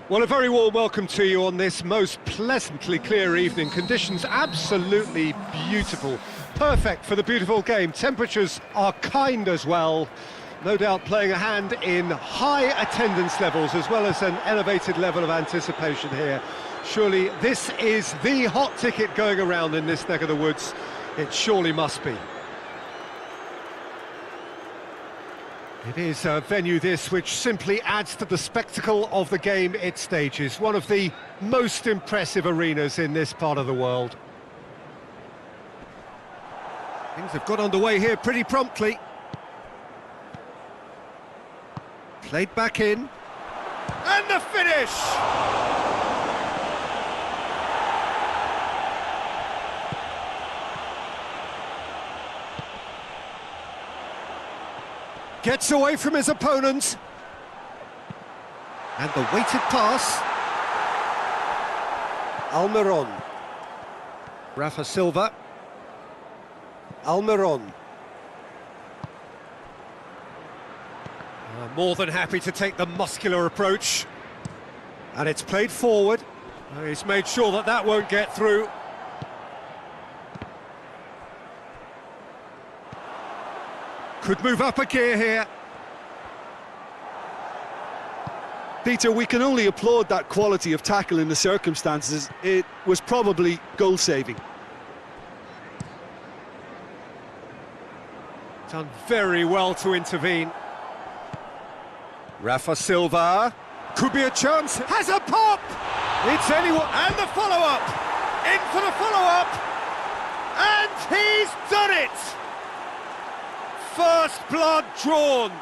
Well, a very warm welcome to you on this most pleasantly clear evening. Conditions absolutely beautiful. Perfect for the beautiful game. Temperatures are kind as well. No doubt playing a hand in high attendance levels as well as an elevated level of anticipation here. Surely this is the hot ticket going around in this neck of the woods. It surely must be. It is a venue this which simply adds to the spectacle of the game it stages. One of the most impressive arenas in this part of the world. Things have got underway here pretty promptly. Played back in. And the finish! Gets away from his opponent. And the weighted pass. Almiron. Rafa Silva. Almiron. More than happy to take the muscular approach. And it's played forward. He's made sure that that won't get through. Could move up a gear here. Peter, we can only applaud that quality of tackle in the circumstances. It was probably goal-saving. Done very well to intervene. Rafa Silva. Could be a chance. Has a pop! It's anyone. And the follow-up! In for the follow-up! And he's done it! First blood drawn.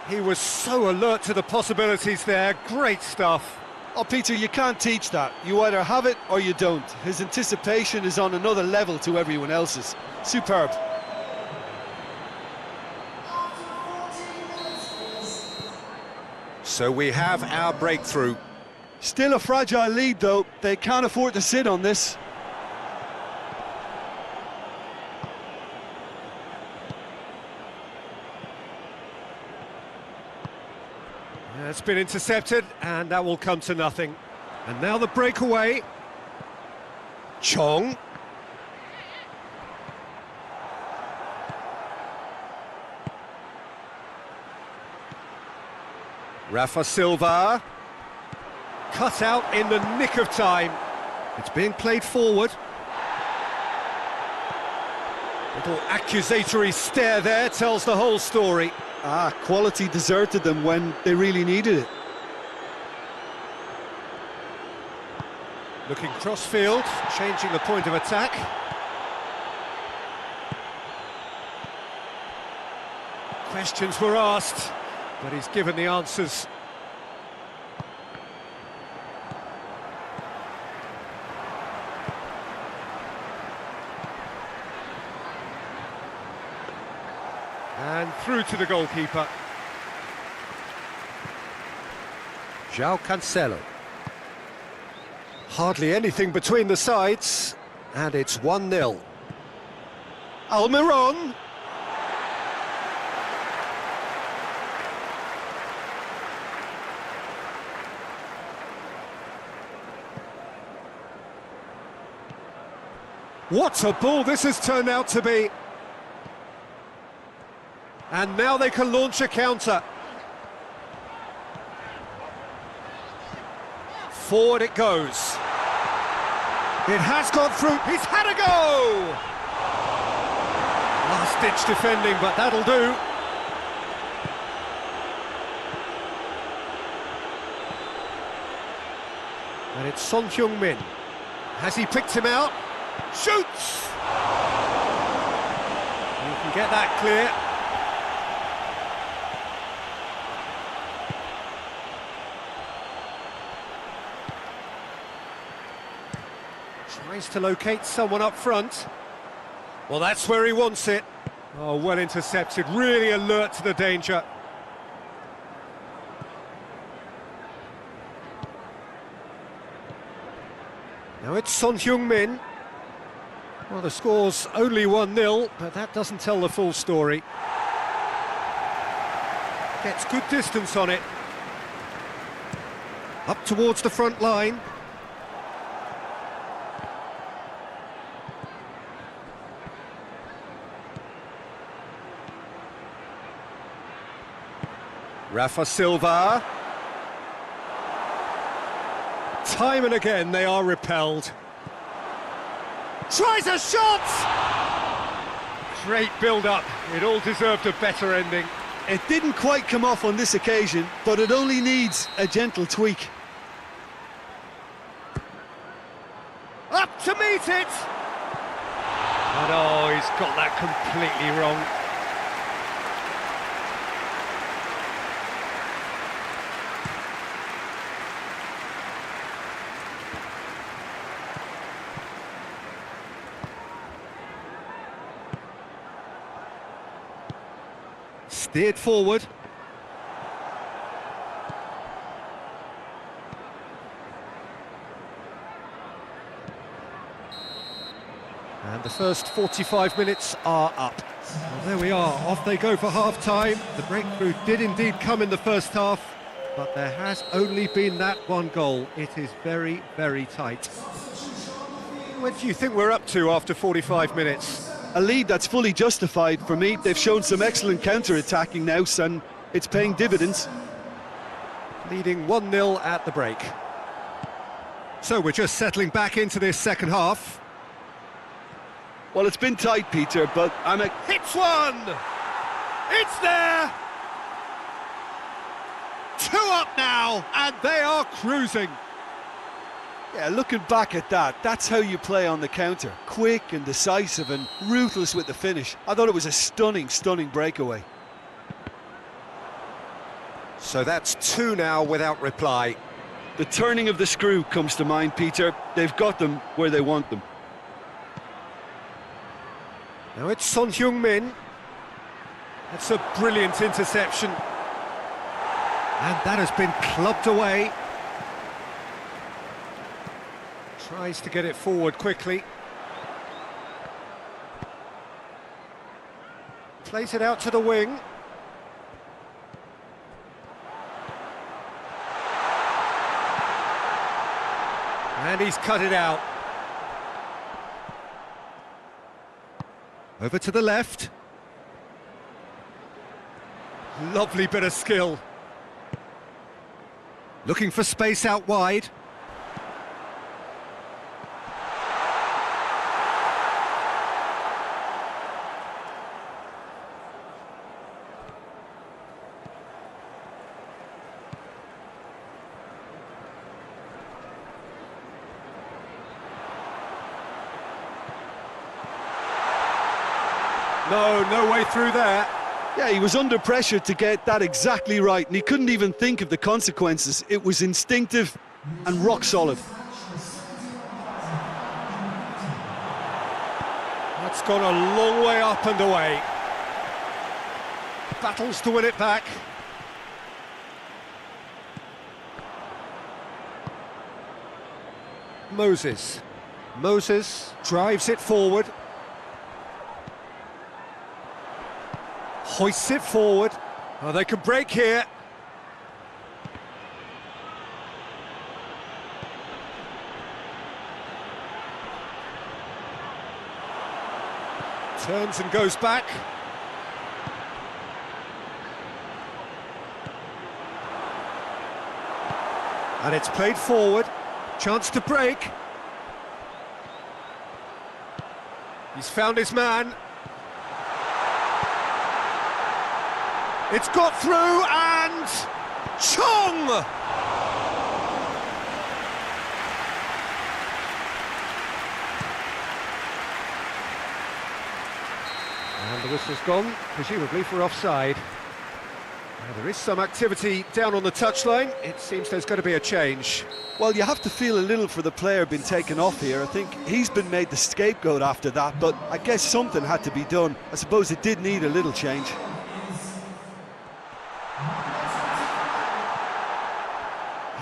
He was so alert to the possibilities there. Great stuff. Oh, Peter, you can't teach that. You either have it or you don't. His anticipation is on another level to everyone else's. Superb. So we have our breakthrough. Still a fragile lead, though. They can't afford to sit on this. It's been intercepted, and that will come to nothing. And now the breakaway. Chong. Rafa Silva. Cut out in the nick of time. It's being played forward. Little accusatory stare there tells the whole story. Quality deserted them when they really needed it. Looking cross-field, changing the point of attack. Questions were asked, but he's given the answers. And through to the goalkeeper. João Cancelo. Hardly anything between the sides, and it's 1-0. Almiron. What a ball this has turned out to be. And now they can launch a counter. Forward it goes. It has gone through. He's had a go! Last-ditch defending, but that'll do. And it's Son Heung-min. Has he picked him out? Shoots! You can get that clear. Tries to locate someone up front. Well, that's where he wants it. Oh, well intercepted, really alert to the danger. Now it's Son Heung-min. Well, the score's only 1-0, but that doesn't tell the full story. Gets good distance on it. Up towards the front line. Rafa Silva. Time and again they are repelled. Tries a shot! Great build-up. It all deserved a better ending. It didn't quite come off on this occasion, but it only needs a gentle tweak. Up to meet it! And oh, he's got that completely wrong. Steered forward. And the first 45 minutes are up. Well, there we are, off they go for half-time. The breakthrough did indeed come in the first half, but there has only been that one goal. It is very, very tight. What do you think we're up to after 45 minutes? A lead that's fully justified for me. They've shown some excellent counter-attacking now, and it's paying dividends. Leading 1-0 at the break. So we're just settling back into this second half. Well, it's been tight, Peter, but Hits one! It's there! 2 up now, and they are cruising. Yeah, looking back at that, that's how you play on the counter. Quick and decisive and ruthless with the finish. I thought it was a stunning, stunning breakaway. So that's 2 now without reply. The turning of the screw comes to mind, Peter. They've got them where they want them. Now it's Son Heung-min. That's a brilliant interception. And that has been clubbed away. Tries to get it forward quickly. Plays it out to the wing. And he's cut it out. Over to the left. Lovely bit of skill. Looking for space out wide. No way through there. Yeah, he was under pressure to get that exactly right, and he couldn't even think of the consequences. It was instinctive and rock solid. That's gone a long way up and away. Battles to win it back. Moses drives it forward. Hoists it forward. Oh, they can break here. Turns and goes back. And it's played forward. Chance to break. He's found his man. It's got through and Chong! And the whistle's gone, presumably for offside. Now, there is some activity down on the touchline. It seems there's going to be a change. Well, you have to feel a little for the player being taken off here. I think he's been made the scapegoat after that, but I guess something had to be done. I suppose it did need a little change.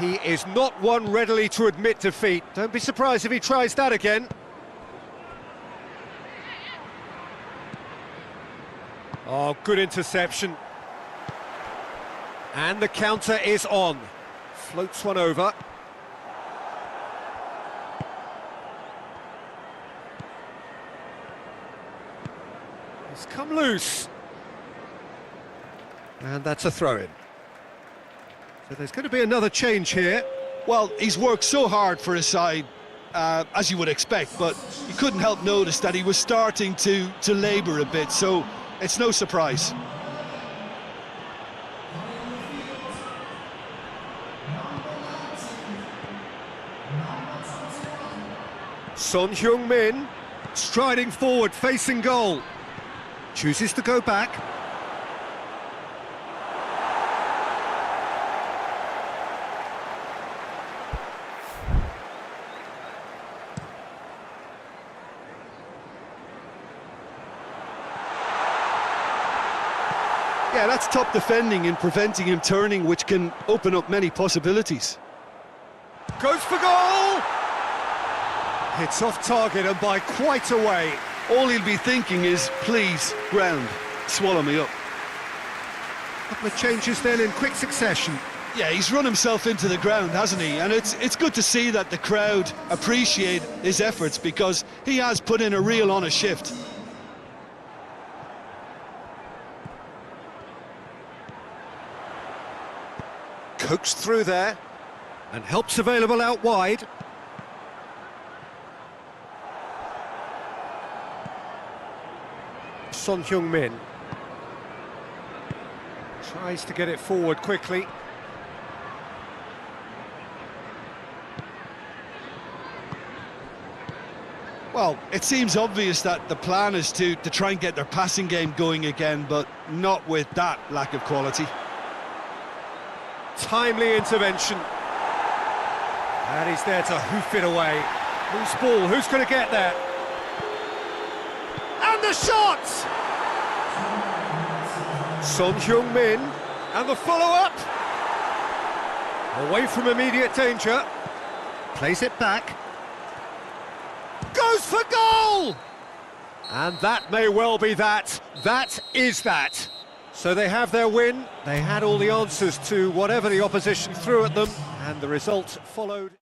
He is not one readily to admit defeat. Don't be surprised if he tries that again. Oh, good interception. And the counter is on. Floats one over. He's come loose. And that's a throw-in. So there's going to be another change here. Well, he's worked so hard for his side, as you would expect, but you couldn't help notice that he was starting to labour a bit, so it's no surprise. Son Heung-min striding forward, facing goal. Chooses to go back. Yeah, that's top defending and preventing him turning, which can open up many possibilities. Goes for goal! Hits off target and by quite a way. All he'll be thinking is, please, ground, swallow me up. Couple of changes then in quick succession. Yeah, he's run himself into the ground, hasn't he? And it's good to see that the crowd appreciate his efforts, because he has put in a real honest shift. Coaxed through there, and help's available out wide. Son Heung-min tries to get it forward quickly. Well, it seems obvious that the plan is to try and get their passing game going again, but not with that lack of quality. Timely intervention. And he's there to hoof it away. Loose ball, who's going to get there? And the shot! Son Heung-min, and the follow-up. Away from immediate danger. Plays it back. Goes for goal! And that may well be that. That is that. So they have their win. They had all the answers to whatever the opposition threw at them, and the result followed.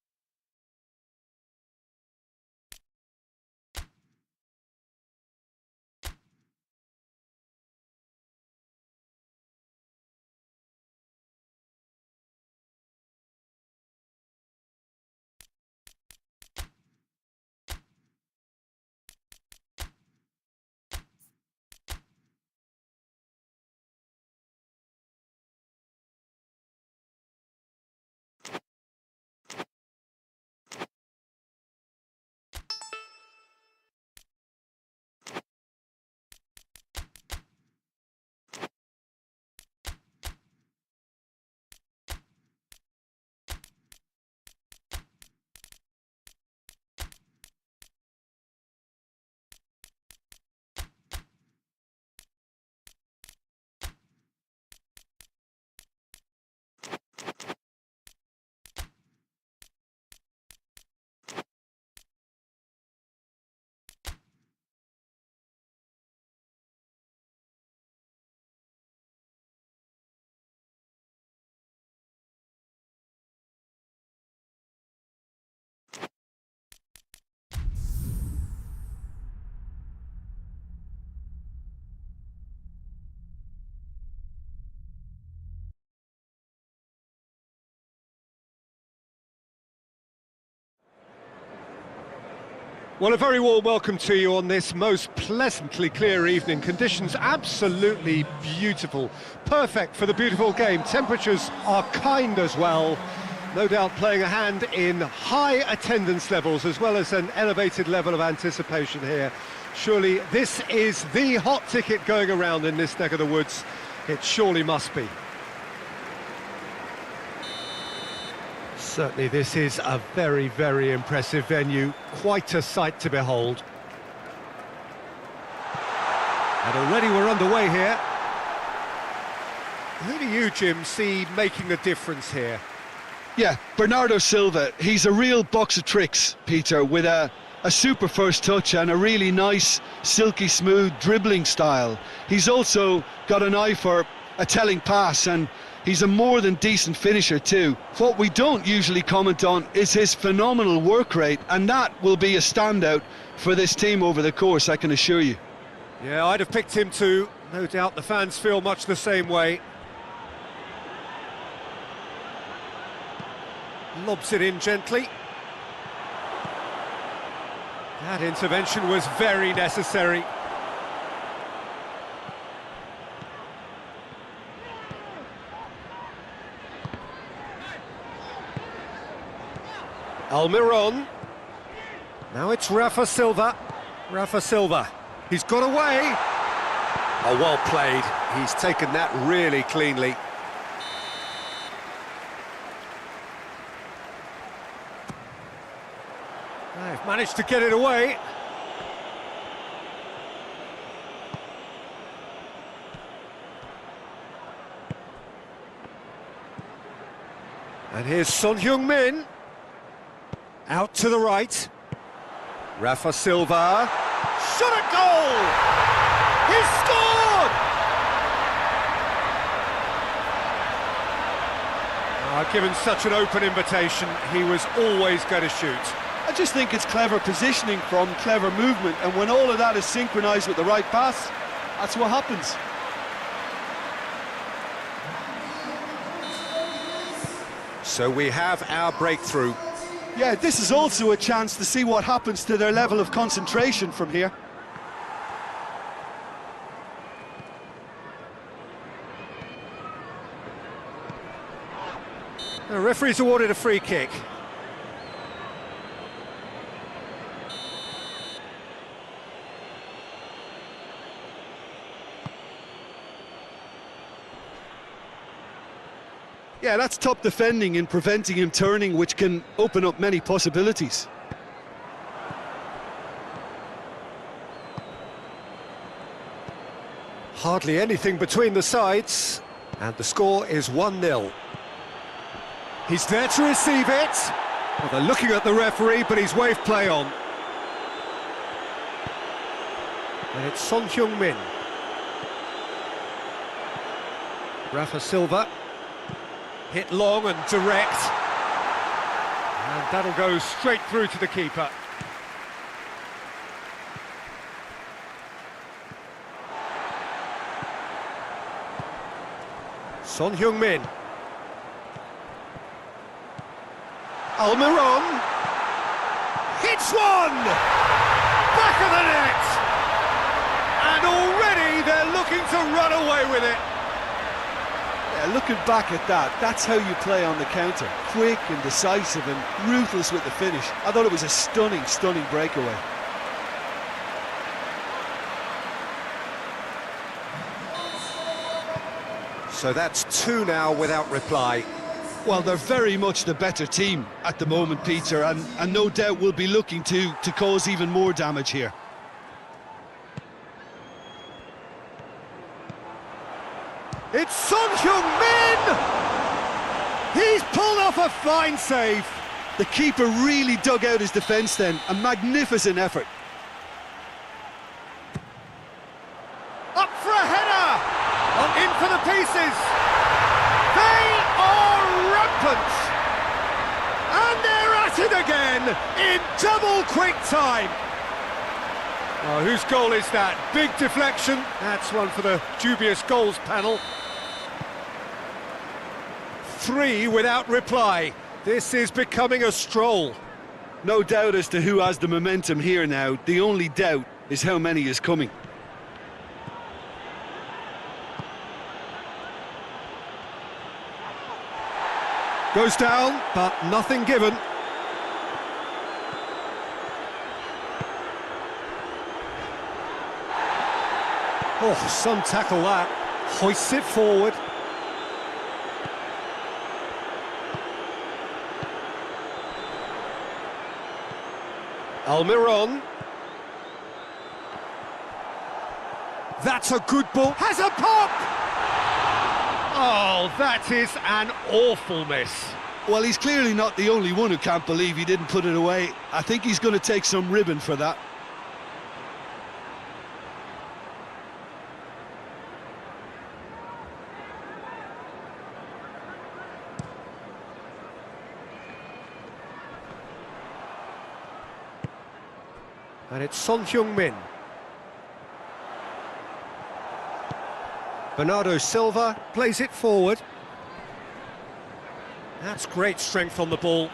Well, a very warm welcome to you on this most pleasantly clear evening. Conditions absolutely beautiful. Perfect for the beautiful game. Temperatures are kind as well. No doubt playing a hand in high attendance levels as well as an elevated level of anticipation here. Surely this is the hot ticket going around in this neck of the woods. It surely must be. Certainly this is a very, very impressive venue, quite a sight to behold. And already we're underway here. Who do you, Jim, see making a difference here? Yeah, Bernardo Silva, he's a real box of tricks, Peter, with a super first touch and a really nice, silky smooth dribbling style. He's also got an eye for a telling pass, and he's a more than decent finisher too. What we don't usually comment on is his phenomenal work rate, and that will be a standout for this team over the course, I can assure you. Yeah, I'd have picked him too. No doubt the fans feel much the same way. Lobs it in gently. That intervention was very necessary. Almiron. Now it's Rafa Silva. Rafa Silva. He's got away. Oh, well played. He's taken that really cleanly. They've managed to get it away. And here's Son Heung-min. Out to the right. Rafa Silva. Shot a goal! He's scored! Given such an open invitation, he was always going to shoot. I just think it's clever positioning from clever movement, and when all of that is synchronised with the right pass, that's what happens. So we have our breakthrough. Yeah, this is also a chance to see what happens to their level of concentration from here. The referee's awarded a free kick. Yeah, that's top defending in preventing him turning, which can open up many possibilities. Hardly anything between the sides, and the score is 1-0. He's there to receive it. Well, they're looking at the referee, but he's waved play on. And it's Son Heung-min. Rafa Silva. Hit long and direct. And that'll go straight through to the keeper. Son Heung-min. Almiron. Hits one! Back of the net! And already they're looking to run away with it. Yeah, looking back at that, that's how you play on the counter. Quick and decisive and ruthless with the finish. I thought it was a stunning, stunning breakaway. So that's 2 now without reply. Well, they're very much the better team at the moment, Peter, and no doubt will be looking to cause even more damage here. It's Son Heung-min! He's pulled off a fine save. The keeper really dug out his defence then, a magnificent effort. Up for a header! In for the pieces! They are rampant! And they're at it again in double quick time! Oh, whose goal is that? Big deflection. That's one for the dubious goals panel. 3 without reply. This is becoming a stroll. No doubt as to who has the momentum here now. The only doubt is how many is coming. Goes down, but nothing given. Oh, some tackle that. Hoists it forward. Almiron. That's a good ball. Has a pop! Oh, that is an awful miss. Well, he's clearly not the only one who can't believe he didn't put it away. I think he's going to take some ribbon for that. And it's Son Heung-min. Bernardo Silva plays it forward. That's great strength on the ball.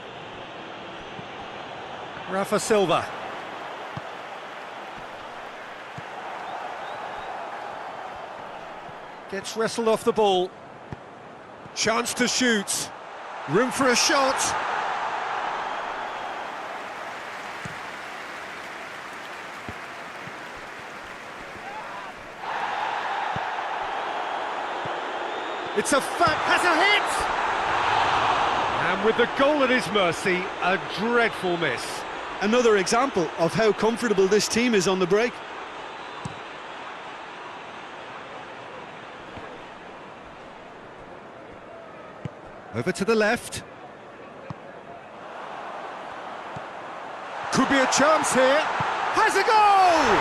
Rafa Silva. Gets wrestled off the ball. Chance to shoot. Room for a shot. It's a has a hit! And with the goal at his mercy, a dreadful miss. Another example of how comfortable this team is on the break. Over to the left. Could be a chance here. Has a goal!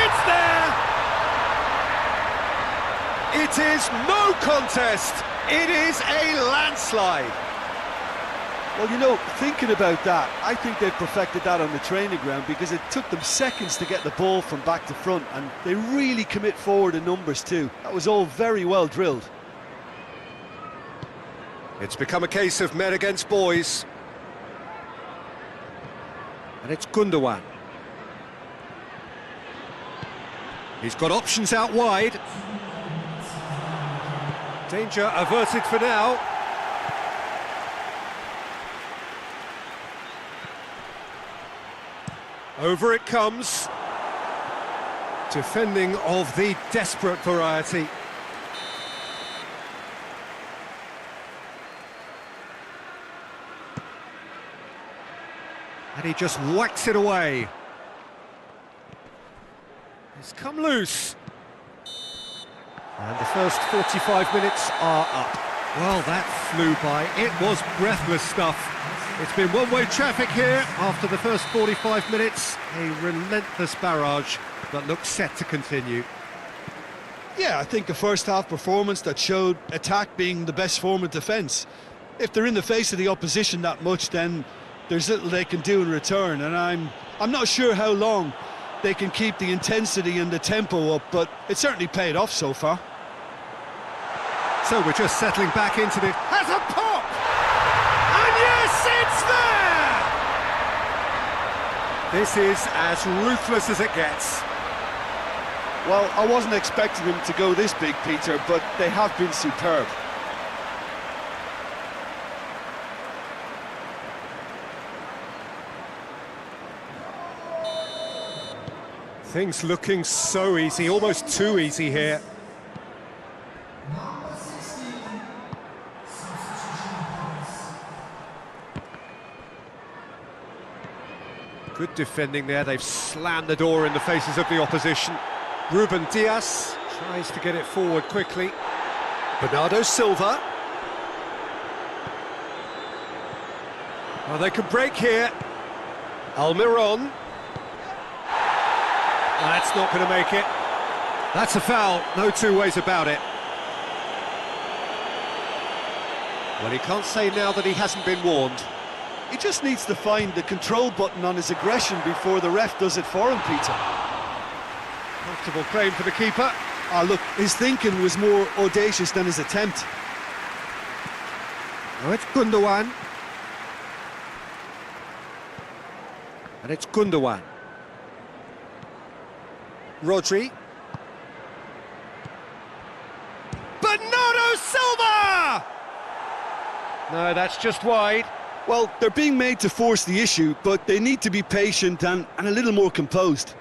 It's there! It is no contest. It is a landslide. Well, you know, thinking about that, I think they've perfected that on the training ground because it took them seconds to get the ball from back to front, and they really commit forward in numbers too. That was all very well drilled. It's become a case of men against boys. And it's Gundogan. He's got options out wide. Danger averted for now. Over it comes. Defending of the desperate variety. And he just whacks it away. It's come loose. And the first 45 minutes are up. Well, that flew by. It was breathless stuff. It's been one-way traffic here after the first 45 minutes. A relentless barrage that looks set to continue. Yeah, I think a first-half performance that showed attack being the best form of defence. If they're in the face of the opposition that much, then there's little they can do in return, and I'm not sure how long they can keep the intensity and the tempo up, but it certainly paid off so far. So we're just settling back into the... Has a pop! And yes, it's there! This is as ruthless as it gets. Well, I wasn't expecting them to go this big, Peter, but they have been superb. Things looking so easy, almost too easy here. Good defending there, they've slammed the door in the faces of the opposition. Ruben Dias tries to get it forward quickly. Bernardo Silva. Well, they could break here. Almiron. That's not going to make it. That's a foul, no two ways about it. Well, he can't say now that he hasn't been warned. He just needs to find the control button on his aggression before the ref does it for him, Peter. Comfortable claim for the keeper. Ah, look, his thinking was more audacious than his attempt. Now it's Gundogan. And it's Gundogan. Rodri. Bernardo Silva! No, that's just wide. Well, they're being made to force the issue, but they need to be patient and a little more composed.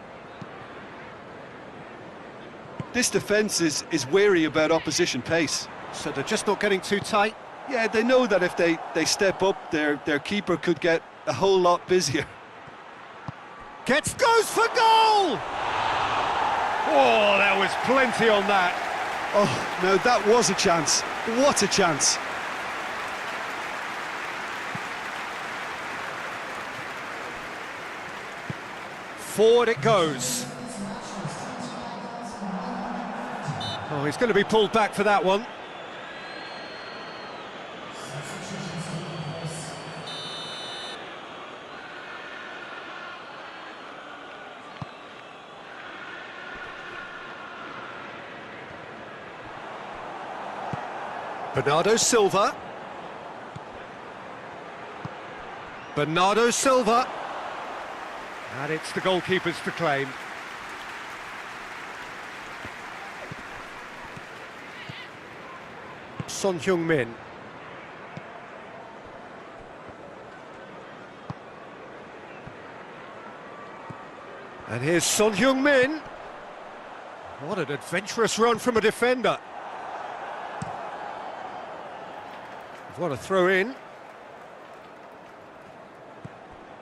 This defence is wary about opposition pace. So they're just not getting too tight? Yeah, they know that if they step up, their keeper could get a whole lot busier. Goes for goal! Oh, there was plenty on that. Oh, no, that was a chance. What a chance. Forward it goes. Oh, he's going to be pulled back for that one. Bernardo Silva. Bernardo Silva. And it's the goalkeepers to claim. Son Heung-min. And here's Son Heung-min. What an adventurous run from a defender. What a throw in.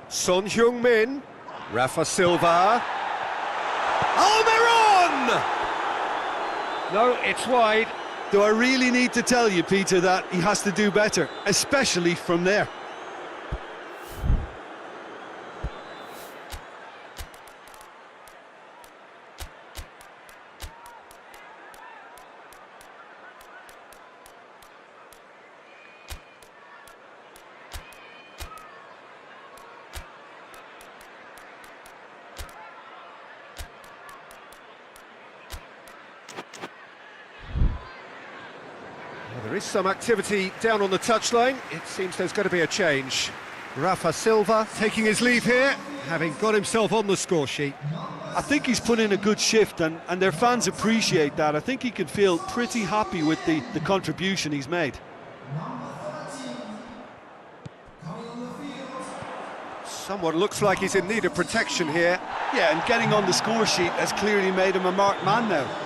Son Heung-min. Rafa Silva. Almiron! No, it's wide. Do I really need to tell you, Peter, that he has to do better, especially from there? There is some activity down on the touchline. It seems there's going to be a change. Rafa Silva taking his leave here, having got himself on the score sheet. I think he's put in a good shift, and their fans appreciate that. I think he can feel pretty happy with the contribution he's made. Someone looks like he's in need of protection here. Yeah, and getting on the score sheet has clearly made him a marked man now.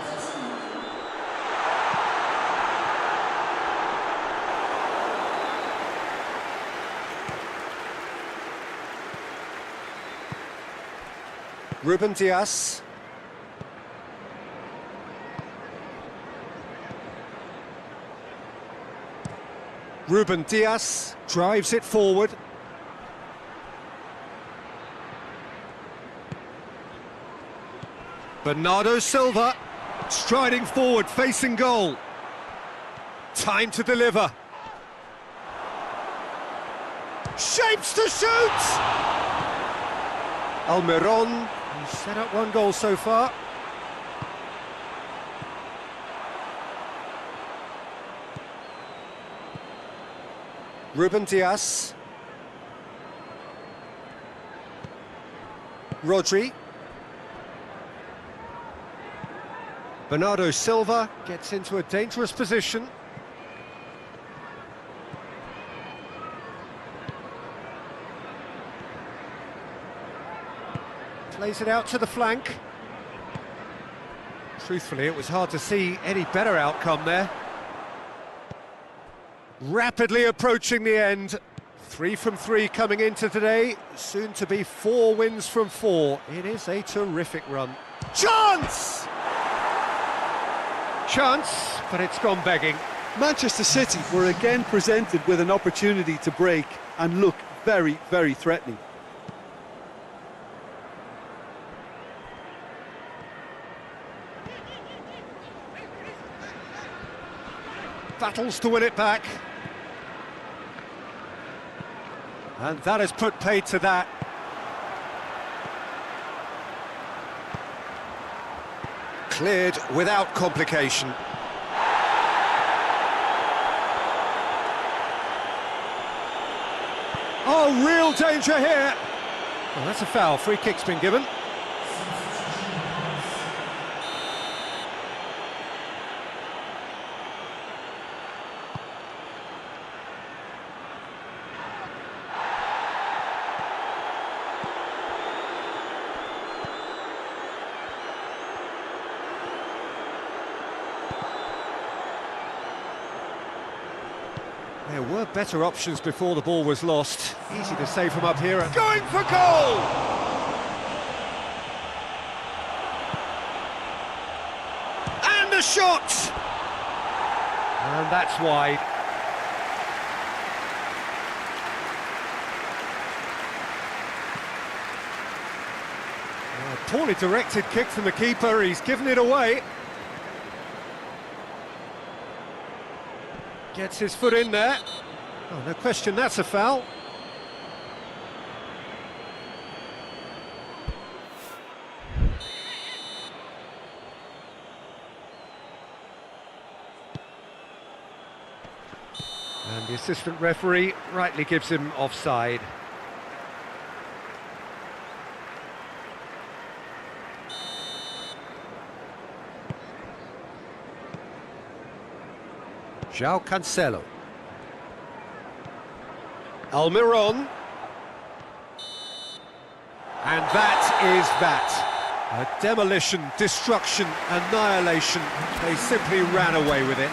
Ruben Dias. Ruben Dias drives it forward. Bernardo Silva striding forward, facing goal. Time to deliver. Shapes to shoot! Almiron, he's set up one goal so far. Ruben Dias. Rodri. Bernardo Silva gets into a dangerous position. Plays it out to the flank. Truthfully, it was hard to see any better outcome there. Rapidly approaching the end. 3 from 3 coming into today. Soon to be 4 wins from 4. It is a terrific run. Chance! Chance, but it's gone begging. Manchester City were again presented with an opportunity to break and look very, very threatening. Battles to win it back. And that has put paid to that. Cleared without complication. Oh, real danger here. Well, that's a foul. Free kick's been given. There were better options before the ball was lost. Easy to save from up here. And going for goal! And a shot! And that's wide. A poorly directed kick from the keeper. He's given it away. Gets his foot in there. Oh, no question, that's a foul. And the assistant referee rightly gives him offside. João Cancelo. Almiron. And that is that. A demolition, destruction, annihilation. They simply ran away with it.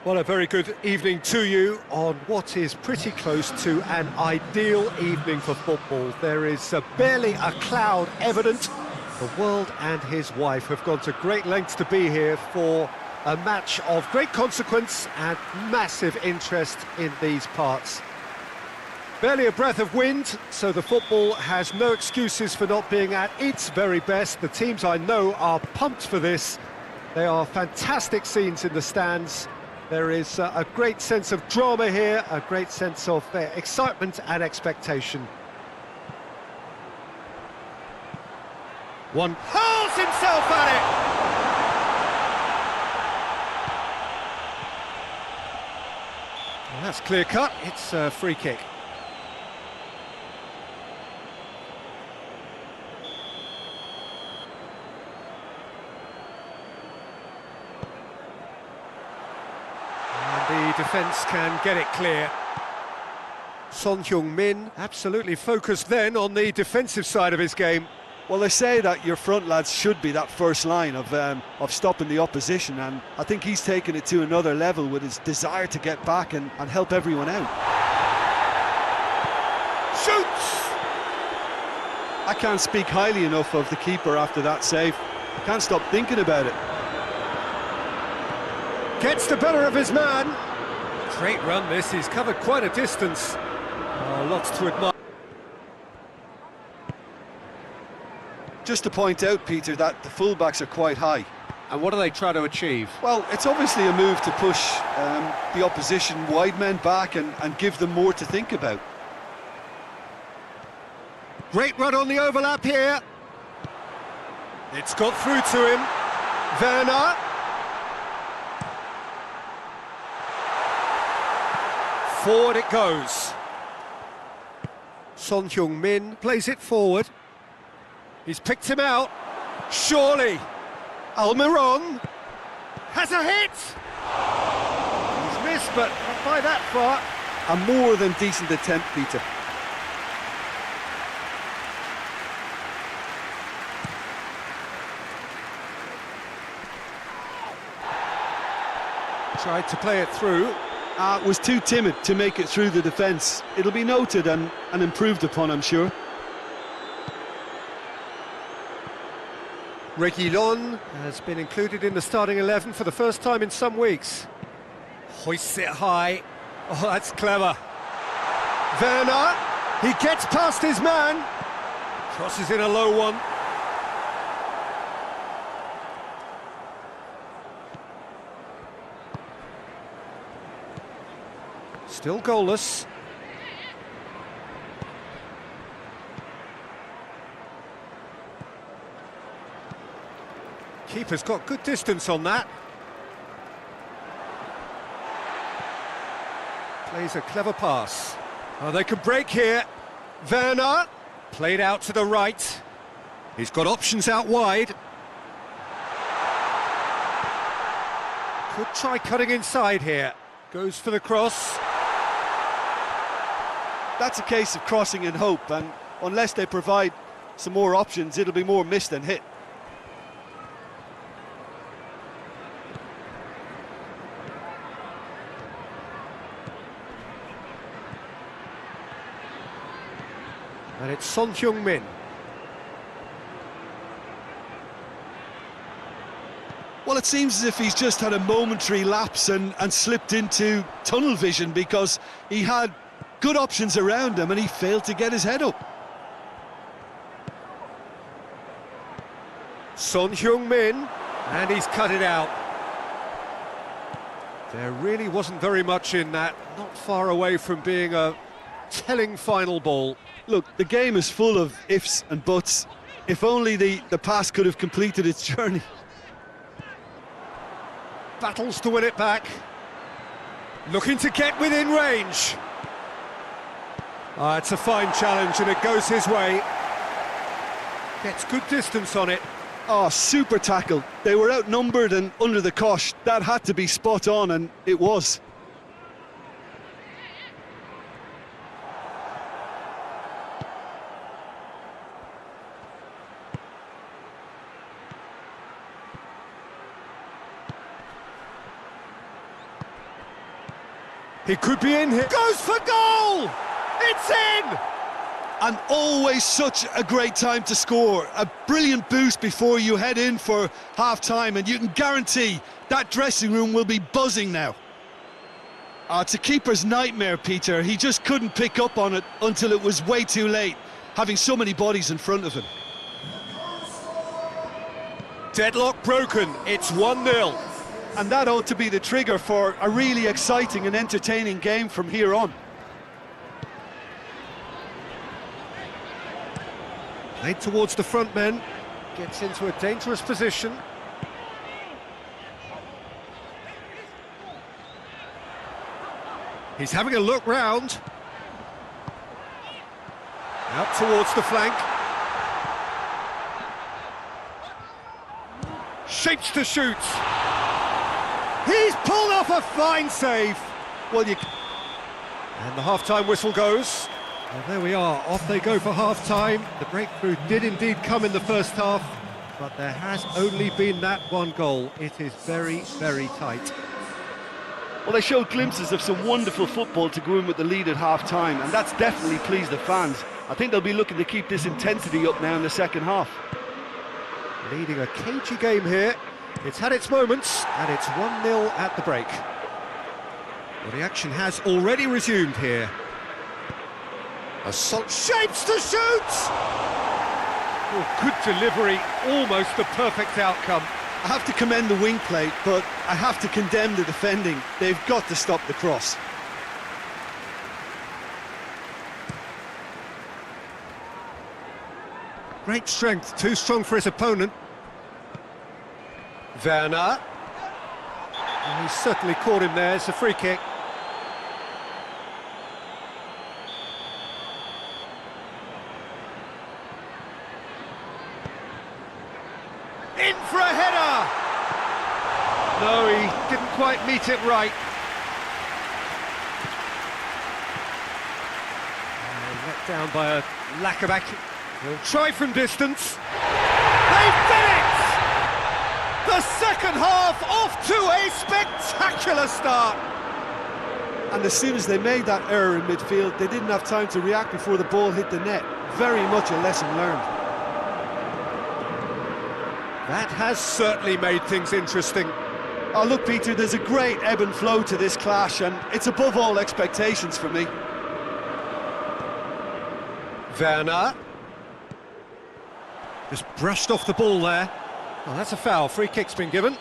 Well, a very good evening to you on what is pretty close to an ideal evening for football. There is barely a cloud evident. The world and his wife have gone to great lengths to be here for a match of great consequence and massive interest in these parts. Barely a breath of wind, so the football has no excuses for not being at its very best. The teams I know are pumped for this. They are fantastic scenes in the stands. There is a great sense of drama here, a great sense of excitement and expectation. One hurls himself at it! Well, that's clear cut, it's a free kick. The defence can get it clear. Son Heung-min absolutely focused then on the defensive side of his game. Well, they say that your front lads should be that first line of stopping the opposition, and I think he's taken it to another level with his desire to get back and help everyone out. Shoots! I can't speak highly enough of the keeper after that save. I can't stop thinking about it. Gets the better of his man. Great run this, he's covered quite a distance. Oh, lots to admire. Just to point out, Peter, that the fullbacks are quite high. And what do they try to achieve? Well, it's obviously a move to push the opposition wide men back and give them more to think about. Great run on the overlap here. It's got through to him. Werner. Forward it goes. Son Heung-min plays it forward. He's picked him out. Surely. Almiron has a hit. He's missed, but not by that far. A more than decent attempt, Peter. Tried to play it through. Was too timid to make it through the defence. It'll be noted and improved upon, I'm sure. Reguilon has been included in the starting 11 for the first time in some weeks. Hoists it high. Oh, that's clever. Werner, he gets past his man. Crosses in a low one. Still goalless. Keeper's got good distance on that. Plays a clever pass. Oh, they can break here. Werner, played out to the right. He's got options out wide. Could try cutting inside here. Goes for the cross. That's a case of crossing in hope, and unless they provide some more options, it'll be more miss than hit. And it's Son Heung-min. Well, it seems as if he's just had a momentary lapse and slipped into tunnel vision, because he had good options around him and he failed to get his head up. Son Heung-min, and he's cut it out. There really wasn't very much in that, not far away from being a telling final ball. Look, the game is full of ifs and buts. If only the pass could have completed its journey. Battles to win it back. Looking to get within range. It's a fine challenge and it goes his way. Gets good distance on it. Oh, super tackle. They were outnumbered and under the cosh. That had to be spot on, and it was. He could be in here. Goes for goal! It's in! And always such a great time to score. A brilliant boost before you head in for half-time, and you can guarantee that dressing room will be buzzing now. It's a keeper's nightmare, Peter. He just couldn't pick up on it until it was way too late, having so many bodies in front of him. Deadlock broken. It's 1-0. And that ought to be the trigger for a really exciting and entertaining game from here on. Played towards the front men, gets into a dangerous position. He's having a look round. Out towards the flank. Shapes to shoot. He's pulled off a fine save. Well, And the half-time whistle goes. Well, there we are, off they go for half-time. The breakthrough did indeed come in the first half, but there has only been that one goal. It is very, very tight. Well, they showed glimpses of some wonderful football to go in with the lead at half-time, and that's definitely pleased the fans. I think they'll be looking to keep this intensity up now in the second half. Leading a cagey game here. It's had its moments, and it's 1-0 at the break. Well, the action has already resumed here. Assault shapes to shoot! Oh, good delivery, almost the perfect outcome. I have to commend the wing play, but I have to condemn the defending. They've got to stop the cross. Great strength, too strong for his opponent. Werner. And he's certainly caught him there, it's a free kick. In for a header! No, he didn't quite meet it right. Let down by a lack of accuracy. He'll try from distance. They've done it! The second half off to a spectacular start. And as soon as they made that error in midfield, they didn't have time to react before the ball hit the net. Very much a lesson learned. That has certainly made things interesting. Oh, look, Peter, there's a great ebb and flow to this clash, and it's above all expectations for me. Werner. Just brushed off the ball there. Well, that's a foul. Free kick's been given.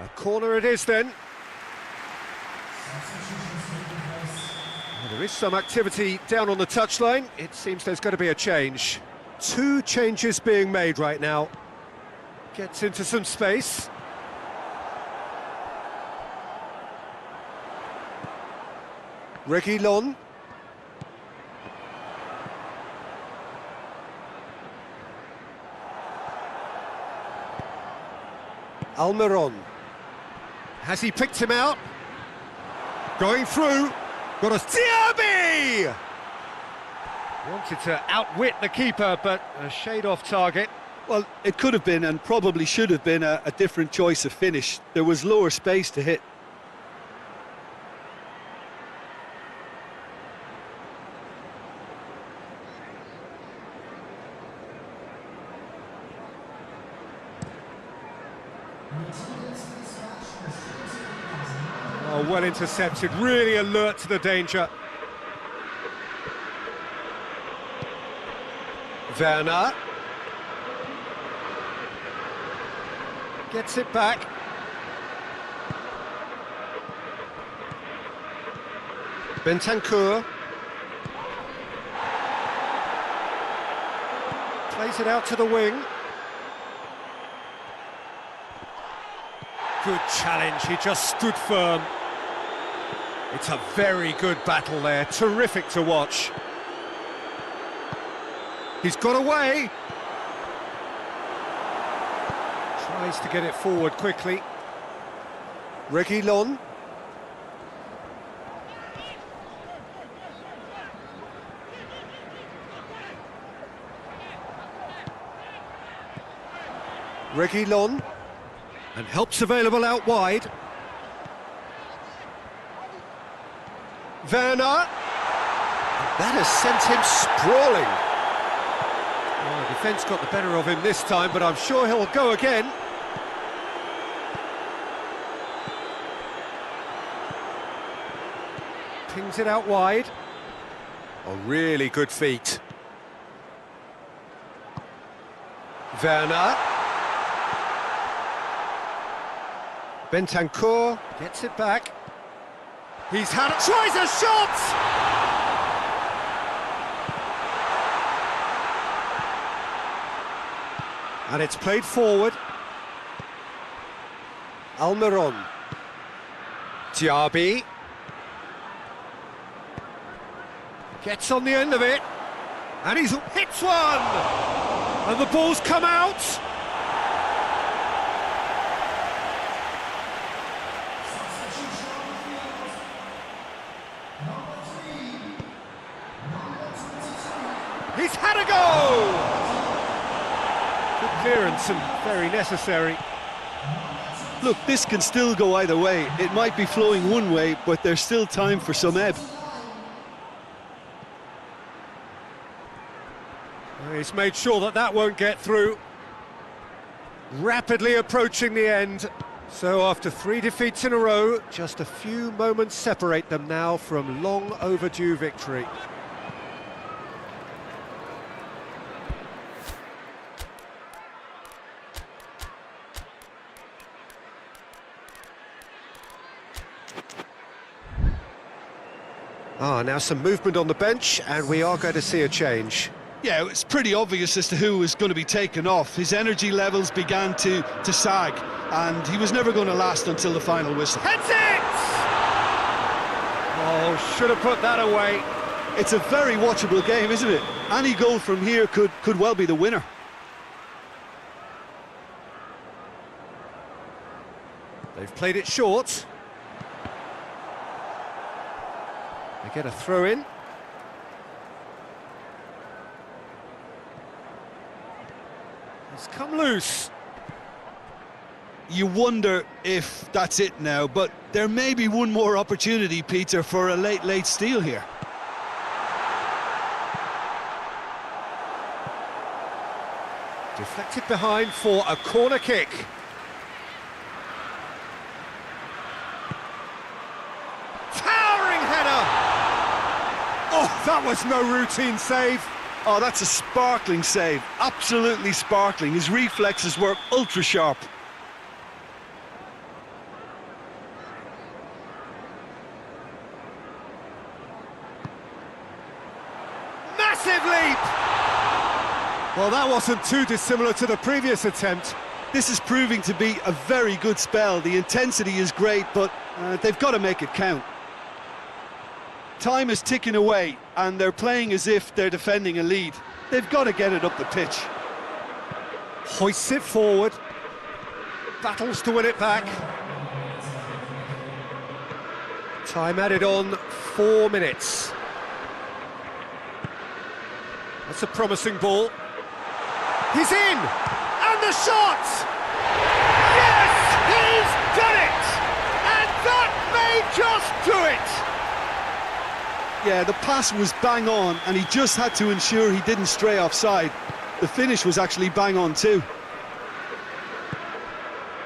A corner it is then. Well, there is some activity down on the touchline. It seems there's going to be a change. 2 changes being made right now. Gets into some space. Reguilón. Almiron. Has he picked him out? Going through. Got a Diaby! Wanted to outwit the keeper, but a shade off target. Well, it could have been and probably should have been a different choice of finish. There was lower space to hit. Oh, well intercepted, really alert to the danger. Werner. Gets it back. Bentancur. Plays it out to the wing. Good challenge, he just stood firm. It's a very good battle there, terrific to watch. He's got away. Tries to get it forward quickly. Reguilón. Reguilón. And help's available out wide. Werner. That has sent him sprawling. Well, the defence got the better of him this time, but I'm sure he'll go again. Pings it out wide. Oh, really good feet. Werner. Bentancur gets it back. He's had it. Tries a shot! And it's played forward. Almiron. Diaby. Gets on the end of it. And he's hits one! And the ball's come out! He's had a go! Good clearance and very necessary. Look, this can still go either way. It might be flowing one way, but there's still time for some ebb. He's made sure that that won't get through. Rapidly approaching the end. So after 3 defeats in a row, just a few moments separate them now from long overdue victory. Now some movement on the bench, and we are going to see a change. Yeah, it's pretty obvious as to who was going to be taken off. His energy levels began to sag, and he was never going to last until the final whistle. Heads it! Oh, should have put that away. It's a very watchable game, isn't it? Any goal from here could well be the winner. They've played it short. They get a throw in. It's come loose. You wonder if that's it now, but there may be one more opportunity, Peter, for a late steal here. Deflected behind for a corner kick. Towering header! Oh, that was no routine save. Oh, that's a sparkling save. Absolutely sparkling. His reflexes were ultra sharp. Massive leap! Well, that wasn't too dissimilar to the previous attempt. This is proving to be a very good spell. The intensity is great, but they've got to make it count. Time is ticking away, and they're playing as if they're defending a lead. They've got to get it up the pitch. Hoists it forward. Battles to win it back. Time added on, 4 minutes. That's a promising ball. He's in! And the shot! Yes! He's done it! And that may just do it! Yeah, the pass was bang on, and he just had to ensure he didn't stray offside. The finish was actually bang on too.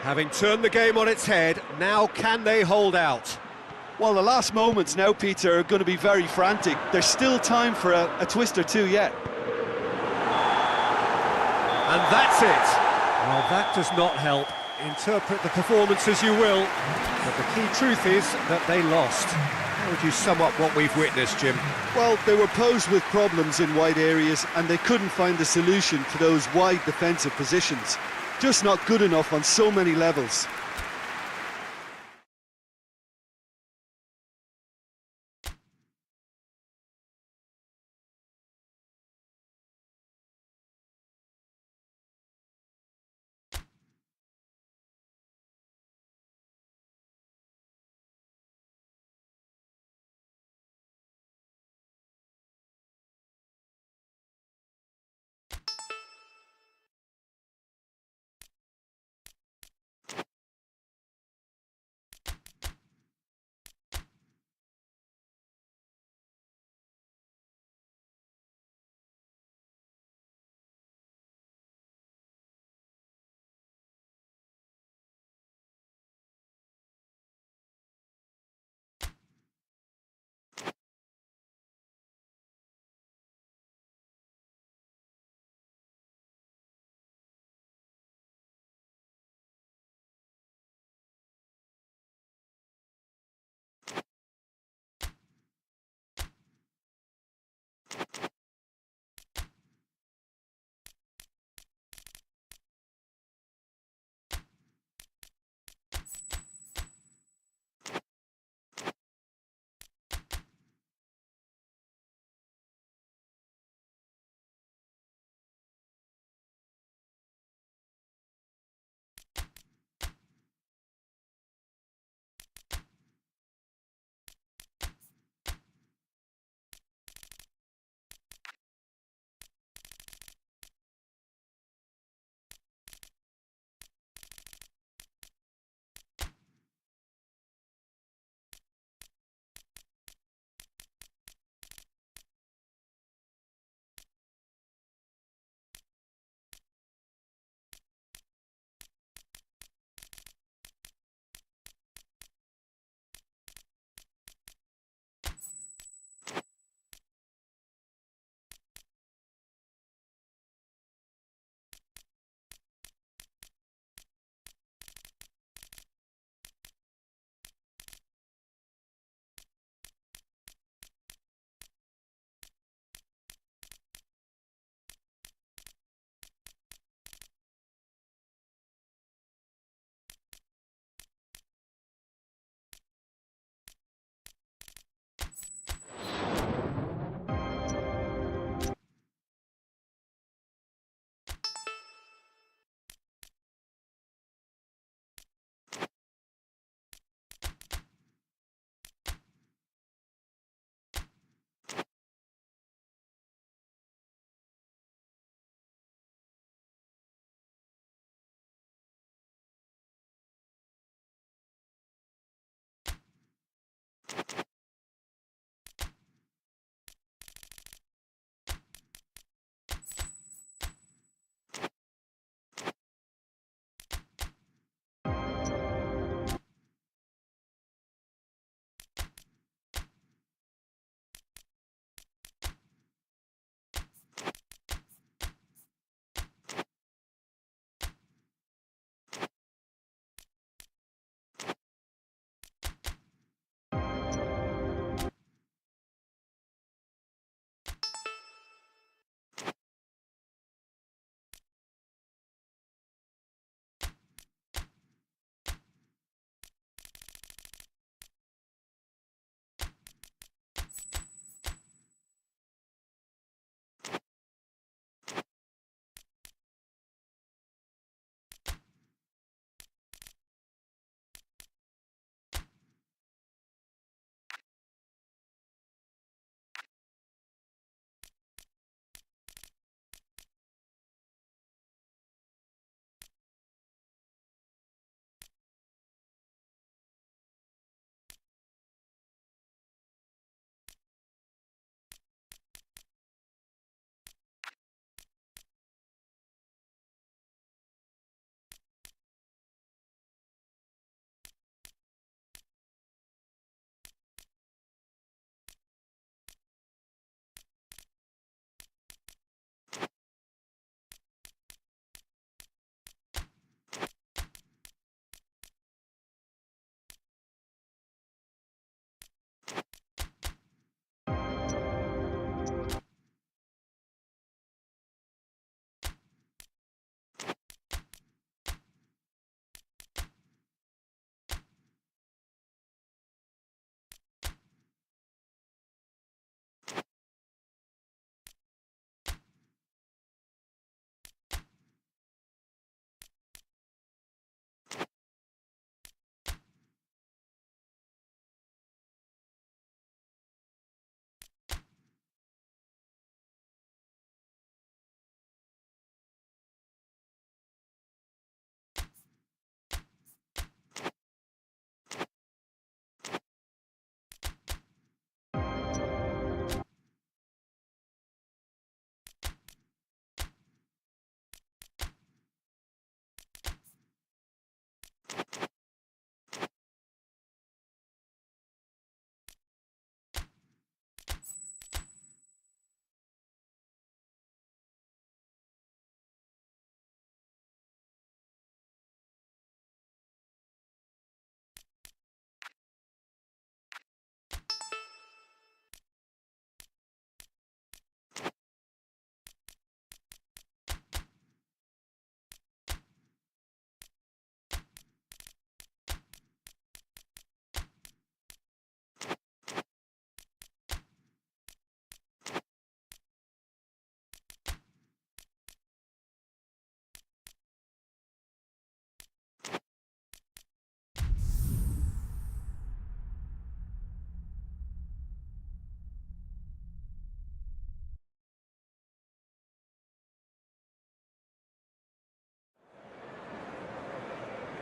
Having turned the game on its head, now can they hold out? Well, the last moments now, Peter, are going to be very frantic. There's still time for a twist or two yet. And that's it. Well, that does not help. Interpret the performance as you will, but the key truth is that they lost. How would you sum up what we've witnessed, Jim? Well, they were posed with problems in wide areas, and they couldn't find the solution to those wide defensive positions. Just not good enough on so many levels.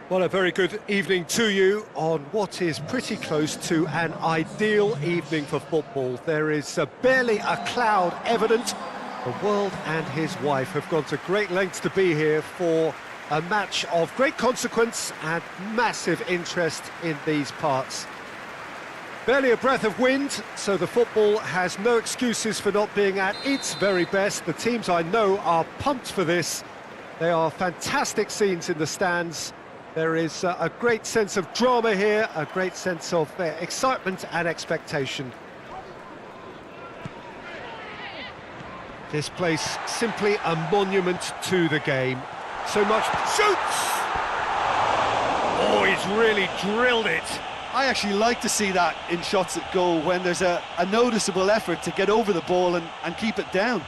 Well, a very good evening to you on what is pretty close to an ideal evening for football. There is barely a cloud evident. The world and his wife have gone to great lengths to be here for a match of great consequence and massive interest in these parts. Barely a breath of wind, so the football has no excuses for not being at its very best. The teams I know are pumped for this. They are fantastic scenes in the stands. There is a great sense of drama here, a great sense of excitement and expectation. This place simply a monument to the game. So much... Shoots! Oh, he's really drilled it. I actually like to see that in shots at goal when there's a noticeable effort to get over the ball and keep it down.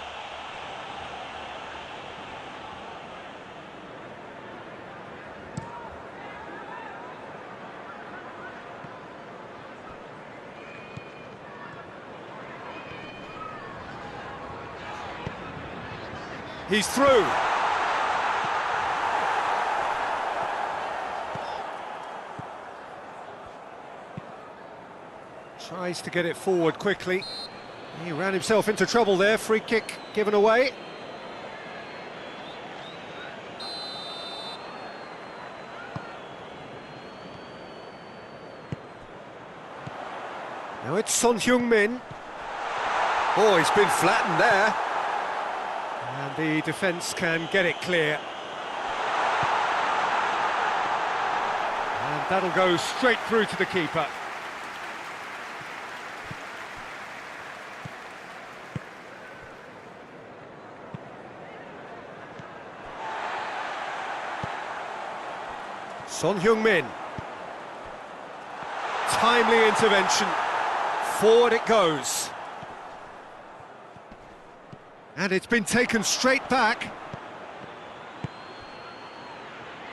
He's through. Tries to get it forward quickly. He ran himself into trouble there. Free kick given away. Now it's Son Heung-min. Oh, he's been flattened there. And the defence can get it clear. And that'll go straight through to the keeper. Son Heung-min. Timely intervention. Forward it goes. And it's been taken straight back.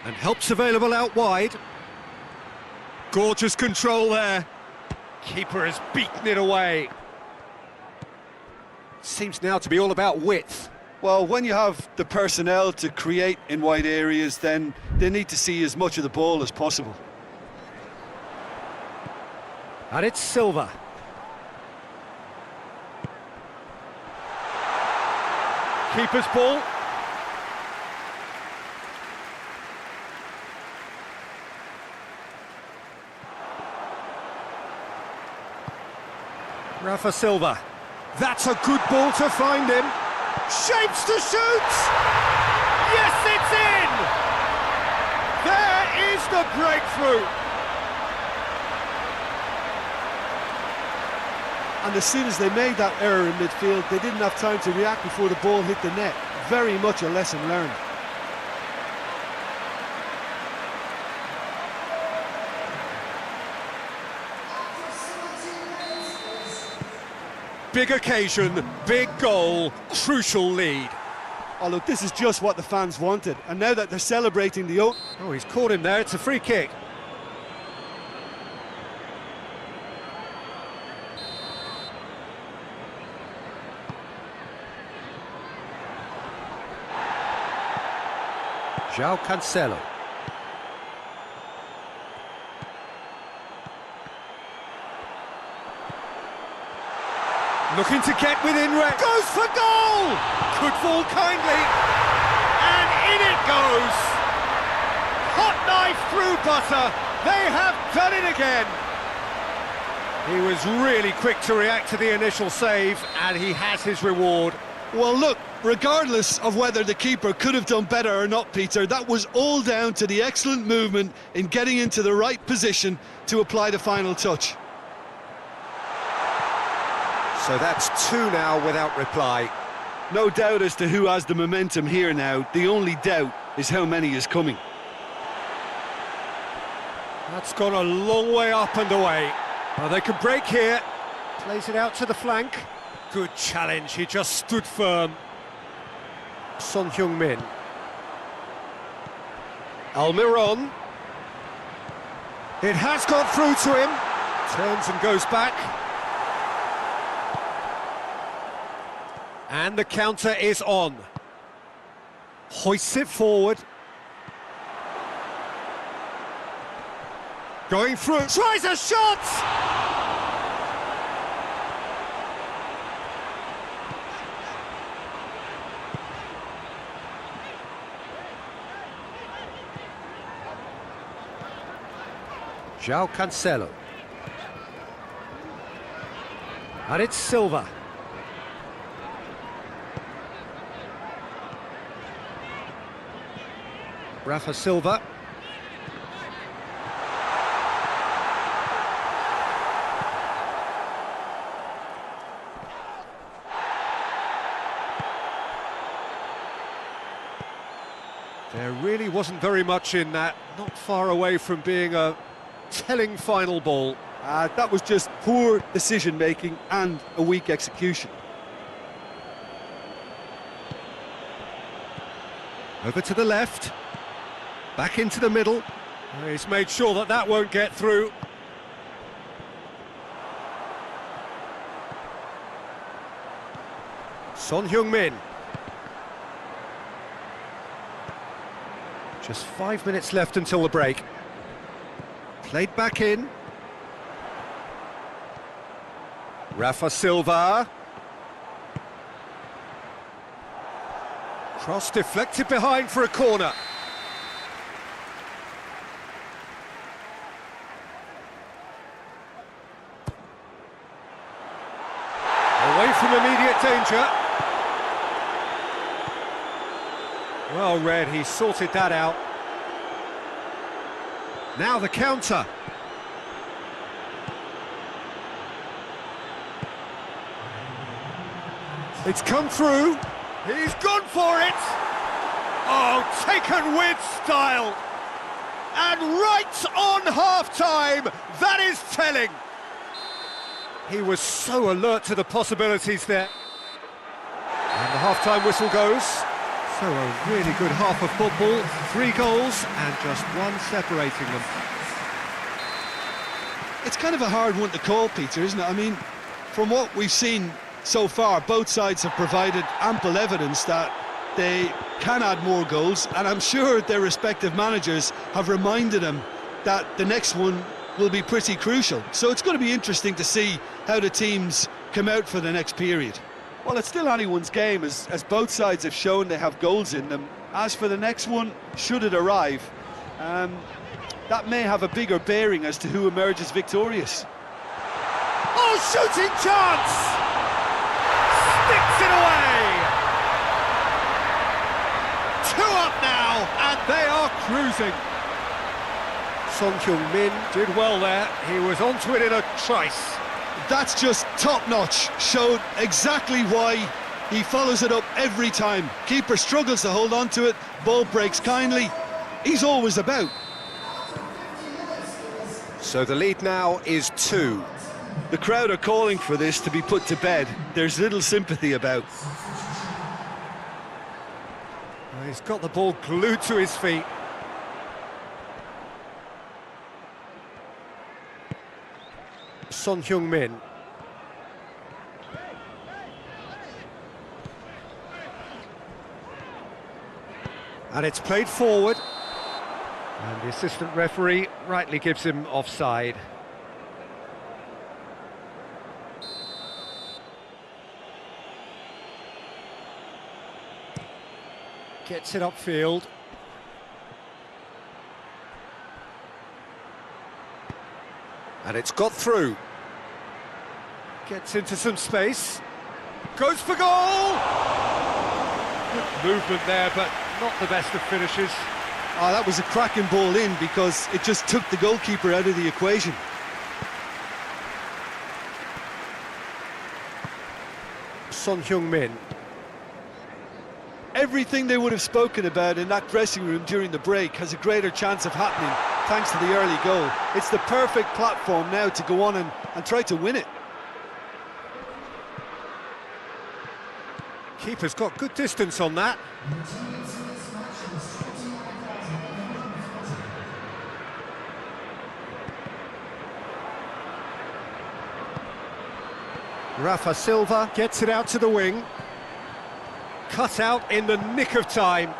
And help's available out wide. Gorgeous control there. Keeper has beaten it away. Seems now to be all about width. Well, when you have the personnel to create in wide areas, then they need to see as much of the ball as possible. And it's Silva. Keeper's ball. Rafa Silva. That's a good ball to find him. Shapes to shoot! Yes, it's in! There is the breakthrough! And as soon as they made that error in midfield, they didn't have time to react before the ball hit the net. Very much a lesson learned. Big occasion, big goal, crucial lead. Oh look, this is just what the fans wanted. And now that they're celebrating the... Oh, he's caught him there, it's a free kick. João Cancelo. Looking to get within range. Goes for goal! Could fall kindly. And in it goes! Hot knife through butter. They have done it again. He was really quick to react to the initial save, and he has his reward. well, look, regardless of whether the keeper could have done better or not, Peter, that was all down to the excellent movement in getting into the right position to apply the final touch. So that's two now without reply. No doubt as to who has the momentum here now. The only doubt is how many is coming. That's gone a long way up and away. Well, they can break here. Plays it out to the flank. Good challenge, he just stood firm. Son Heung-min. Almiron. It has gone through to him. Turns and goes back. And the counter is on. Hoists it forward. Going through, tries a shot! João Cancelo. And it's Silva. Rafa Silva. There really wasn't very much in that, not far away from being a telling final ball. That was just poor decision-making and a weak execution. Over to the left, back into the middle. He's made sure that that won't get through. Son Heung-min. Just 5 minutes left until the break. Played back in. Rafa Silva. Cross deflected behind for a corner. Away from immediate danger. Well read, he sorted that out. Now the counter. It's come through. He's gone for it. Oh, taken with style. And right on half-time. That is telling. He was so alert to the possibilities there. And the half-time whistle goes. So a really good half of football. 3 goals and just one separating them. It's kind of a hard one to call, Peter, isn't it? I mean, from what we've seen so far, both sides have provided ample evidence that they can add more goals, and I'm sure their respective managers have reminded them that the next one will be pretty crucial. So it's going to be interesting to see how the teams come out for the next period. Well, it's still anyone's game, as both sides have shown they have goals in them. As for the next one, should it arrive, that may have a bigger bearing as to who emerges victorious. Oh, shooting chance! Sticks it away! 2 up now, and they are cruising. Son Heung-min did well there. He was onto it in a trice. That's just top-notch. Showed exactly why he follows it up every time. Keeper struggles to hold on to it, ball breaks kindly. He's always about. So the lead now is 2. The crowd are calling for this to be put to bed. There's little sympathy about. He's got the ball glued to his feet. Son Heung-min. And it's played forward. And the assistant referee rightly gives him offside. Gets it upfield. And it's got through. Gets into some space. Goes for goal! Good movement there, but not the best of finishes. Oh, that was a cracking ball in because it just took the goalkeeper out of the equation. Son Heung-min. Everything they would have spoken about in that dressing room during the break has a greater chance of happening thanks to the early goal. It's the perfect platform now to go on and try to win it. Keeper's got good distance on that. Rafa Silva gets it out to the wing. Cut out in the nick of time.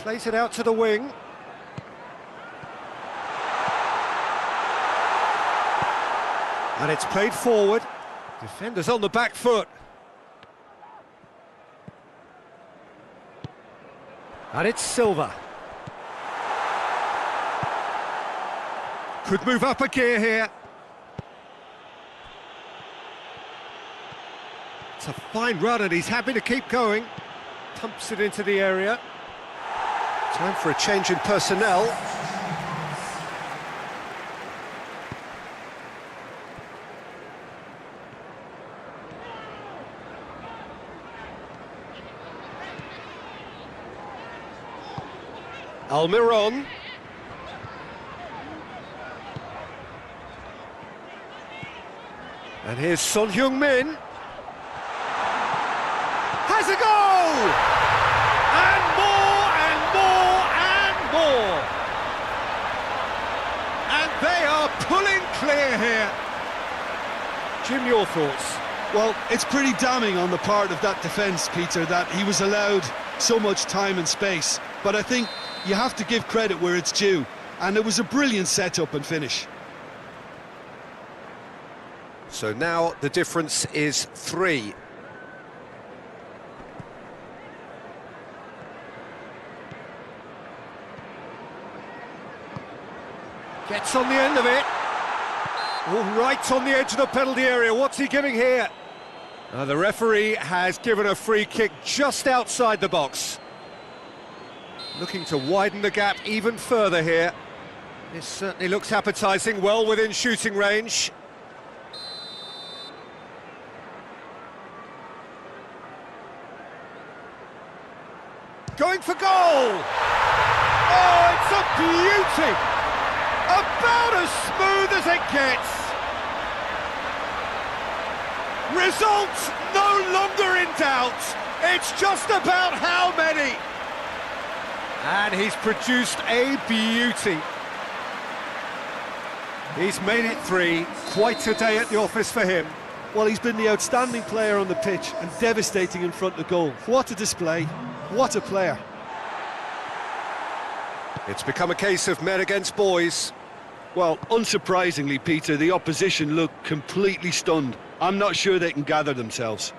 Plays it out to the wing. And it's played forward. Defenders on the back foot. And it's Silva. Could move up a gear here. It's a fine run and he's happy to keep going. Pumps it into the area. Time for a change in personnel. Almiron. And here's Son Heung-min. Has a goal! And more and more and more. And they are pulling clear here. Jim, your thoughts? Well, it's pretty damning on the part of that defence, Peter, that he was allowed so much time and space. But I think you have to give credit where it's due. And it was a brilliant setup and finish. So now the difference is 3. Gets on the end of it. All right on the edge of the penalty area. What's he giving here? The referee has given a free kick just outside the box. Looking to widen the gap even further here. This certainly looks appetising, well within shooting range. Going for goal! Oh, it's a beauty! About as smooth as it gets! Result no longer in doubt! It's just about how many! And he's produced a beauty. He's made it 3. Quite a day at the office for him. Well, he's been the outstanding player on the pitch and devastating in front of goal. What a display. What a player. It's become a case of men against boys. Well, unsurprisingly, Peter, the opposition look completely stunned. I'm not sure they can gather themselves.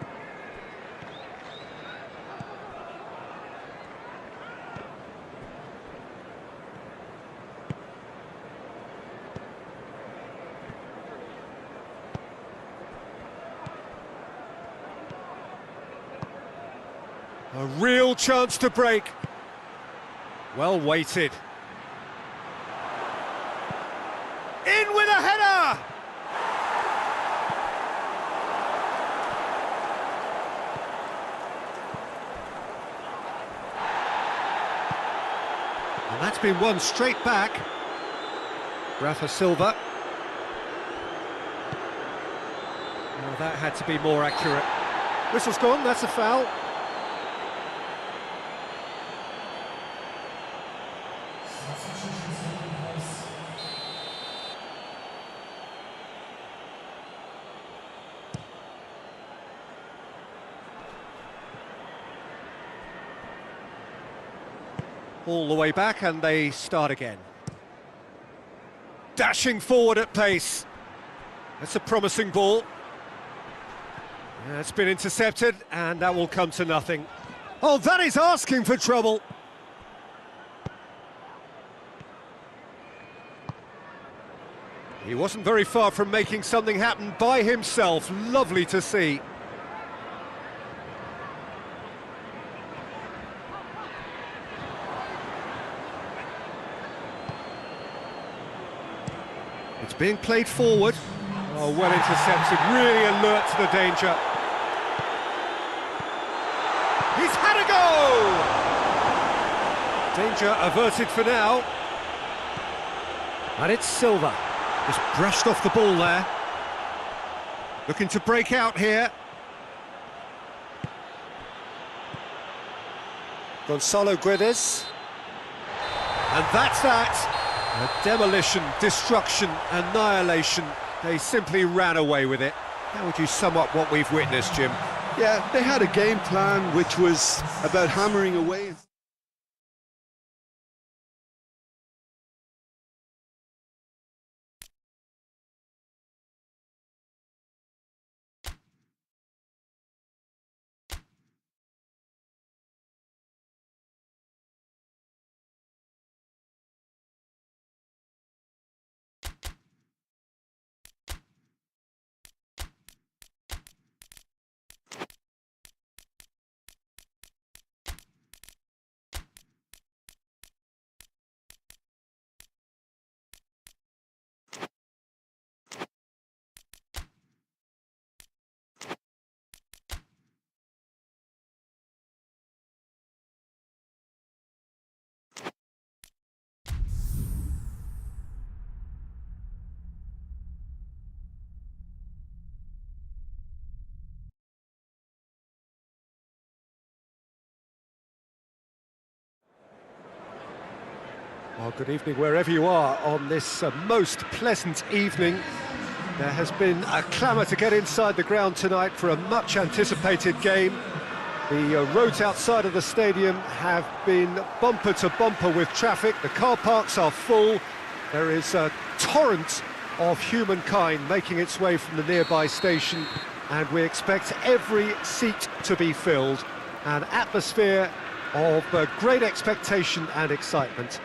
A real chance to break. Well weighted. In with a header! And that's been won straight back. Rafa Silva. Oh, that had to be more accurate. Whistle's gone, that's a foul. All the way back and they start again. Dashing forward at pace. That's a promising ball. It's been intercepted and that will come to nothing. Oh, that is asking for trouble. He wasn't very far from making something happen by himself. Lovely to see. It's being played forward. Oh, well intercepted, really alert to the danger. He's had a go! Danger averted for now. And it's Silva. Just brushed off the ball there. Looking to break out here. Gonzalo Guedes. And that's that. A demolition, destruction, annihilation. They simply ran away with it. How would you sum up what we've witnessed, Jim? Yeah, they had a game plan which was about hammering away. Well, good evening wherever you are on this most pleasant evening. There has been a clamour to get inside the ground tonight for a much-anticipated game. The roads outside of the stadium have been bumper to bumper with traffic. The car parks are full. There is a torrent of humankind making its way from the nearby station, and we expect every seat to be filled. An atmosphere of great expectation and excitement.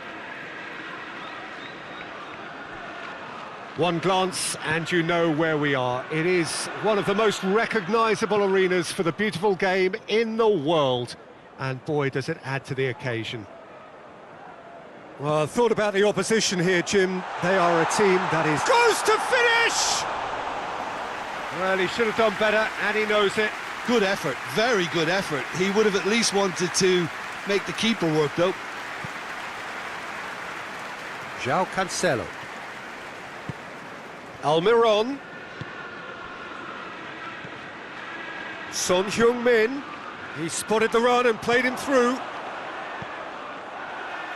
One glance and you know where we are. It is one of the most recognisable arenas for the beautiful game in the world. And boy, does it add to the occasion. Well, I thought about the opposition here, Jim. They are a team that is... goes to finish! Well, he should have done better, and he knows it. Good effort, very good effort. He would have at least wanted to make the keeper work, though. João Cancelo. Almiron. Son Heung-min. He spotted the run and played him through.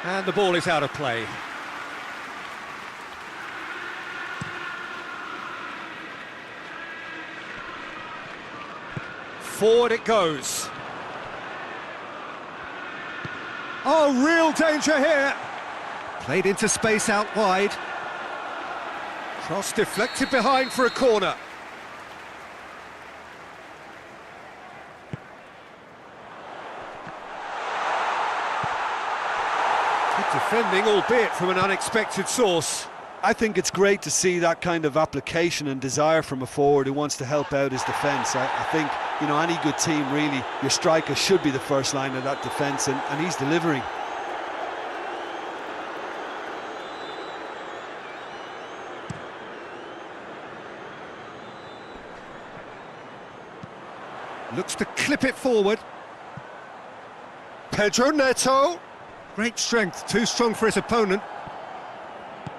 And the ball is out of play. Forward it goes. Oh, real danger here. Played into space out wide. Cross deflected behind for a corner. Good defending, albeit from an unexpected source. I think it's great to see that kind of application and desire from a forward who wants to help out his defence. I think, you know, any good team, really, your striker should be the first line of that defence, and he's delivering. Looks to clip it forward. Pedro Neto. Great strength, too strong for his opponent.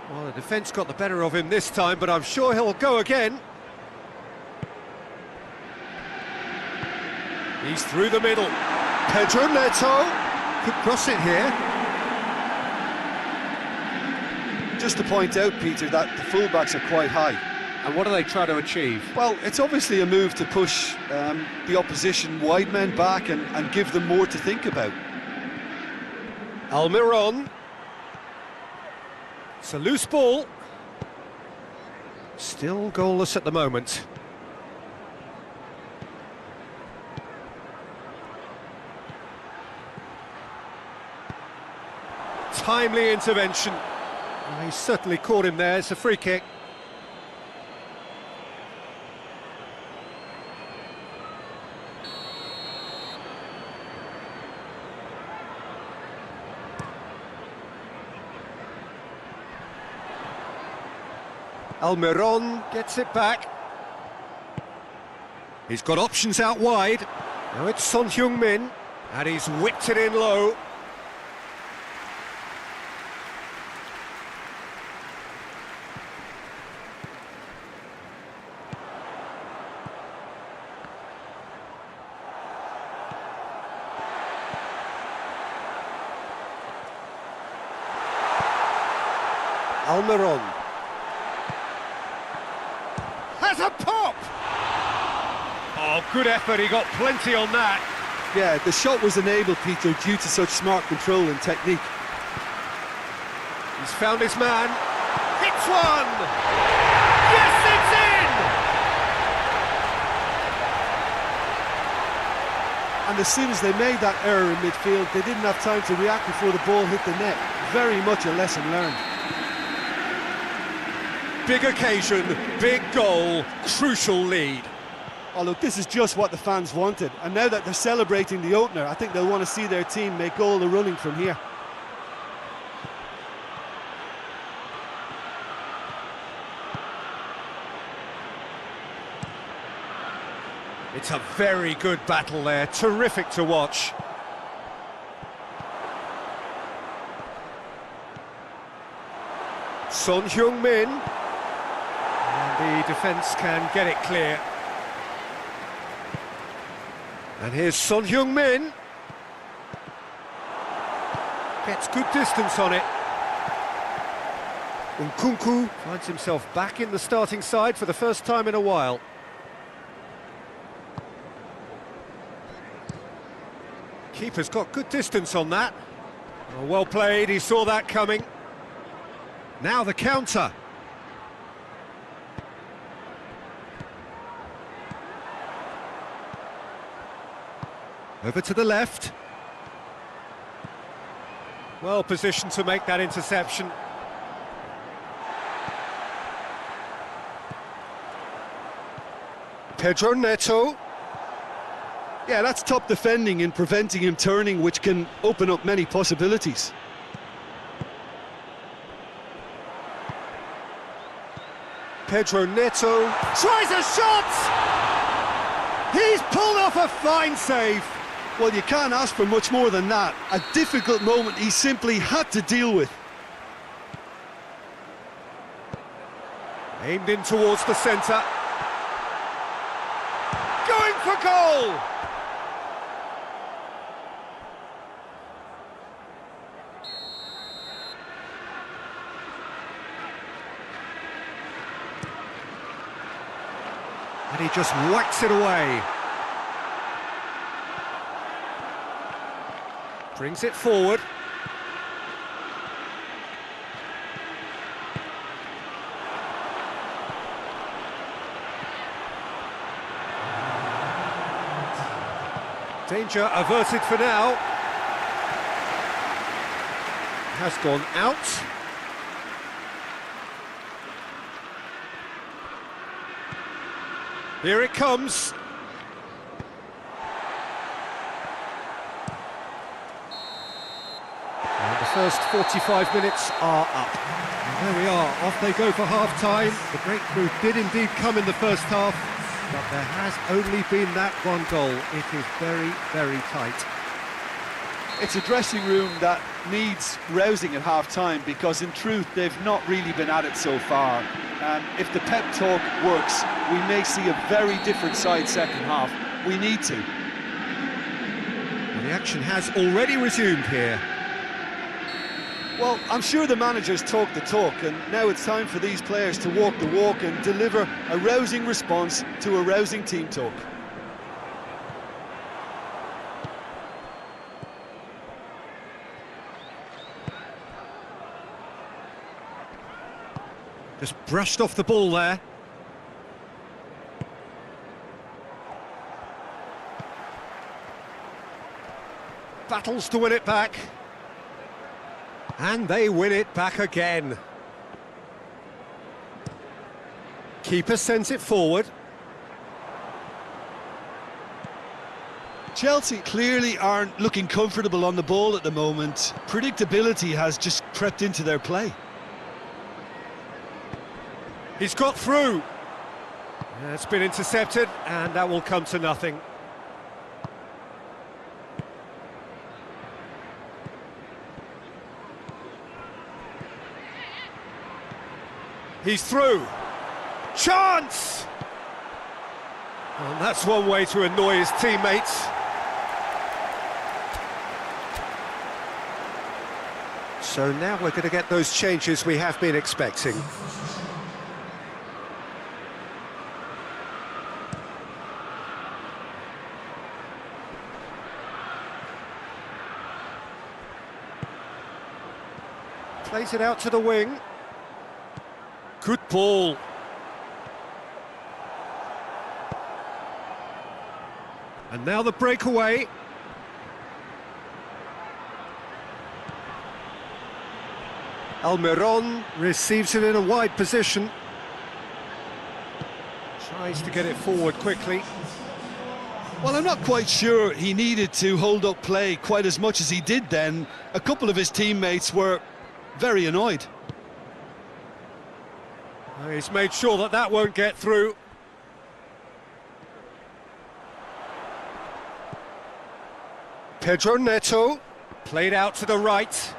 Well, the defence got the better of him this time, but I'm sure he'll go again. He's through the middle. Pedro Neto could cross it here. Just to point out, Peter, that the fullbacks are quite high. And what are they trying to achieve? Well, it's obviously a move to push the opposition wide men back and give them more to think about. Almiron. It's a loose ball. Still goalless at the moment. Timely intervention. Well, he certainly caught him there. It's a free kick. Almiron gets it back. He's got options out wide. Now it's Son Heung-min, and he's whipped it in low. Almiron. Has a pop! Oh, good effort, he got plenty on that. Yeah, the shot was enabled, Peter, due to such smart control and technique. He's found his man. Hits one! Yes, it's in! And as soon as they made that error in midfield, they didn't have time to react before the ball hit the net. Very much a lesson learned. Big occasion, big goal, crucial lead. Oh look, this is just what the fans wanted, and now that they're celebrating the opener, I think they'll want to see their team make all the running from here. It's a very good battle there, terrific to watch. Son Heung-min. And the defence can get it clear. And here's Son Heung-min. Gets good distance on it. Nkunku finds himself back in the starting side for the first time in a while. Keeper's got good distance on that. Oh, well played, he saw that coming. Now the counter. Over to the left. Well positioned to make that interception. Pedro Neto. Yeah, that's top defending and preventing him turning, which can open up many possibilities. Pedro Neto tries a shot! He's pulled off a fine save. Well, you can't ask for much more than that. A difficult moment he simply had to deal with. Aimed in towards the centre. Going for goal! And he just whacks it away. Brings it forward. Danger averted for now. Has gone out. Here it comes. And the first 45 minutes are up. And there we are, off they go for half-time. The breakthrough did indeed come in the first half, but there has only been that one goal. It is very, very tight. It's a dressing room that needs rousing at half-time, because in truth they've not really been at it so far. If the pep talk works, we may see a very different side second half. We need to. Well, the action has already resumed here. Well, I'm sure the managers talk the talk, and now it's time for these players to walk the walk and deliver a rousing response to a rousing team talk. Just brushed off the ball there. Battles to win it back. And they win it back again. Keeper sends it forward. Chelsea clearly aren't looking comfortable on the ball at the moment. Predictability has just crept into their play. He's got through. It's been intercepted, and that will come to nothing. He's through. Chance! And that's one way to annoy his teammates. So now we're going to get those changes we have been expecting. Plays it out to the wing. Good ball. And now the breakaway. Almiron receives it in a wide position. Tries to get it forward quickly. Well, I'm not quite sure he needed to hold up play quite as much as he did then. A couple of his teammates were very annoyed. He's made sure that that won't get through. Pedro Neto, played out to the right,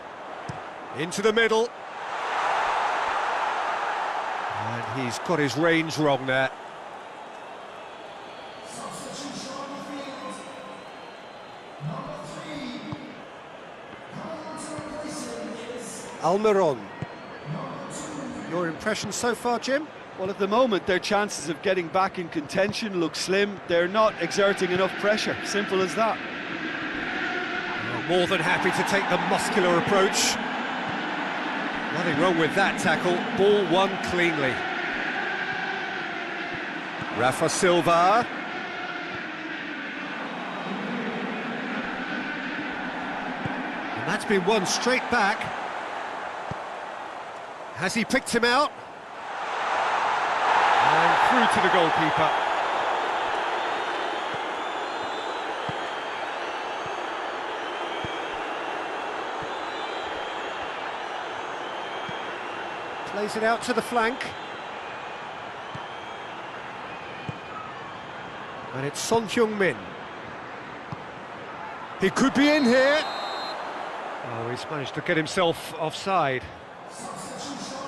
into the middle. And he's got his range wrong there. Almiron. Your impression so far, Jim? Well, at the moment, their chances of getting back in contention look slim. They're not exerting enough pressure. Simple as that. More than happy to take the muscular approach. Nothing wrong with that tackle. Ball won cleanly. Rafa Silva. And that's been won straight back. Has he picked him out? And through to the goalkeeper. Plays it out to the flank. And it's Son Heung-min. He could be in here. Oh, he's managed to get himself offside.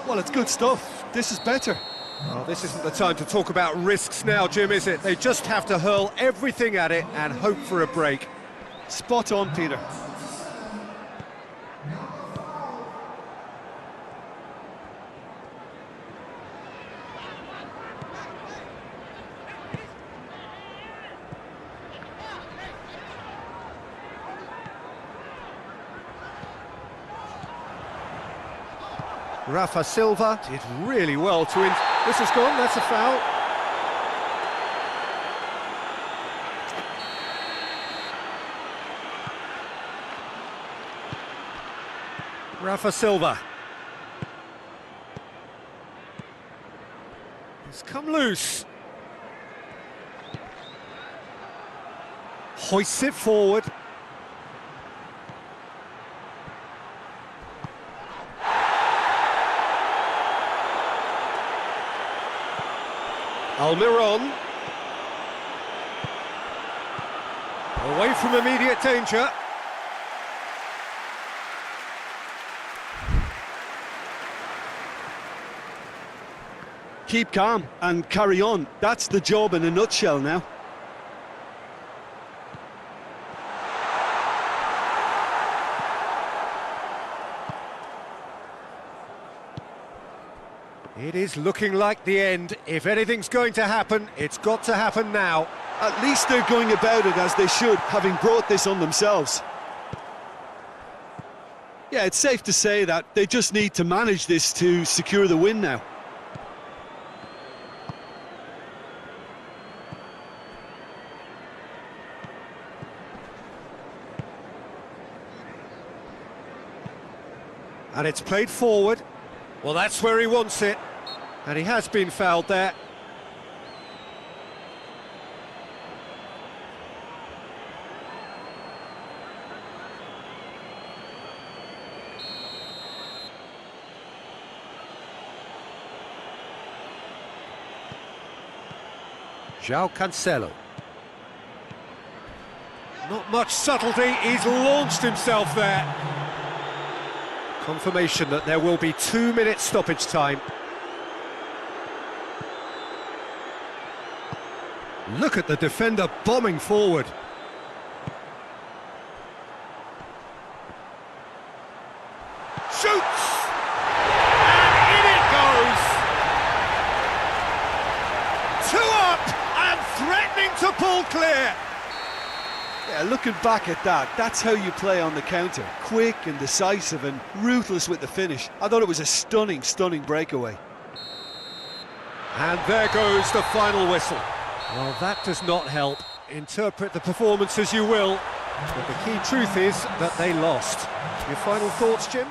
Well, it's good stuff. This is better. Well, this isn't the time to talk about risks now, Jim, is it? They just have to hurl everything at it and hope for a break. Spot on, Peter. Rafa Silva did really well to This is gone, that's a foul. Rafa Silva. It's come loose. Hoists it forward. Almiron. Away from immediate danger. Keep calm and carry on. That's the job in a nutshell now. It is looking like the end. If anything's going to happen, it's got to happen now. At least they're going about it as they should, having brought this on themselves. Yeah, it's safe to say that they just need to manage this to secure the win now. And it's played forward. Well, that's where he wants it. And he has been fouled there. João Cancelo. Not much subtlety, he's launched himself there. Confirmation that there will be 2 minutes stoppage time. Look at the defender bombing forward. Shoots! And in it goes! 2 up and threatening to pull clear. Yeah, looking back at that, that's how you play on the counter. Quick and decisive and ruthless with the finish. I thought it was a stunning, stunning breakaway. And there goes the final whistle. Well, that does not help. Interpret the performance as you will, but the key truth is that they lost. Your final thoughts, Jim?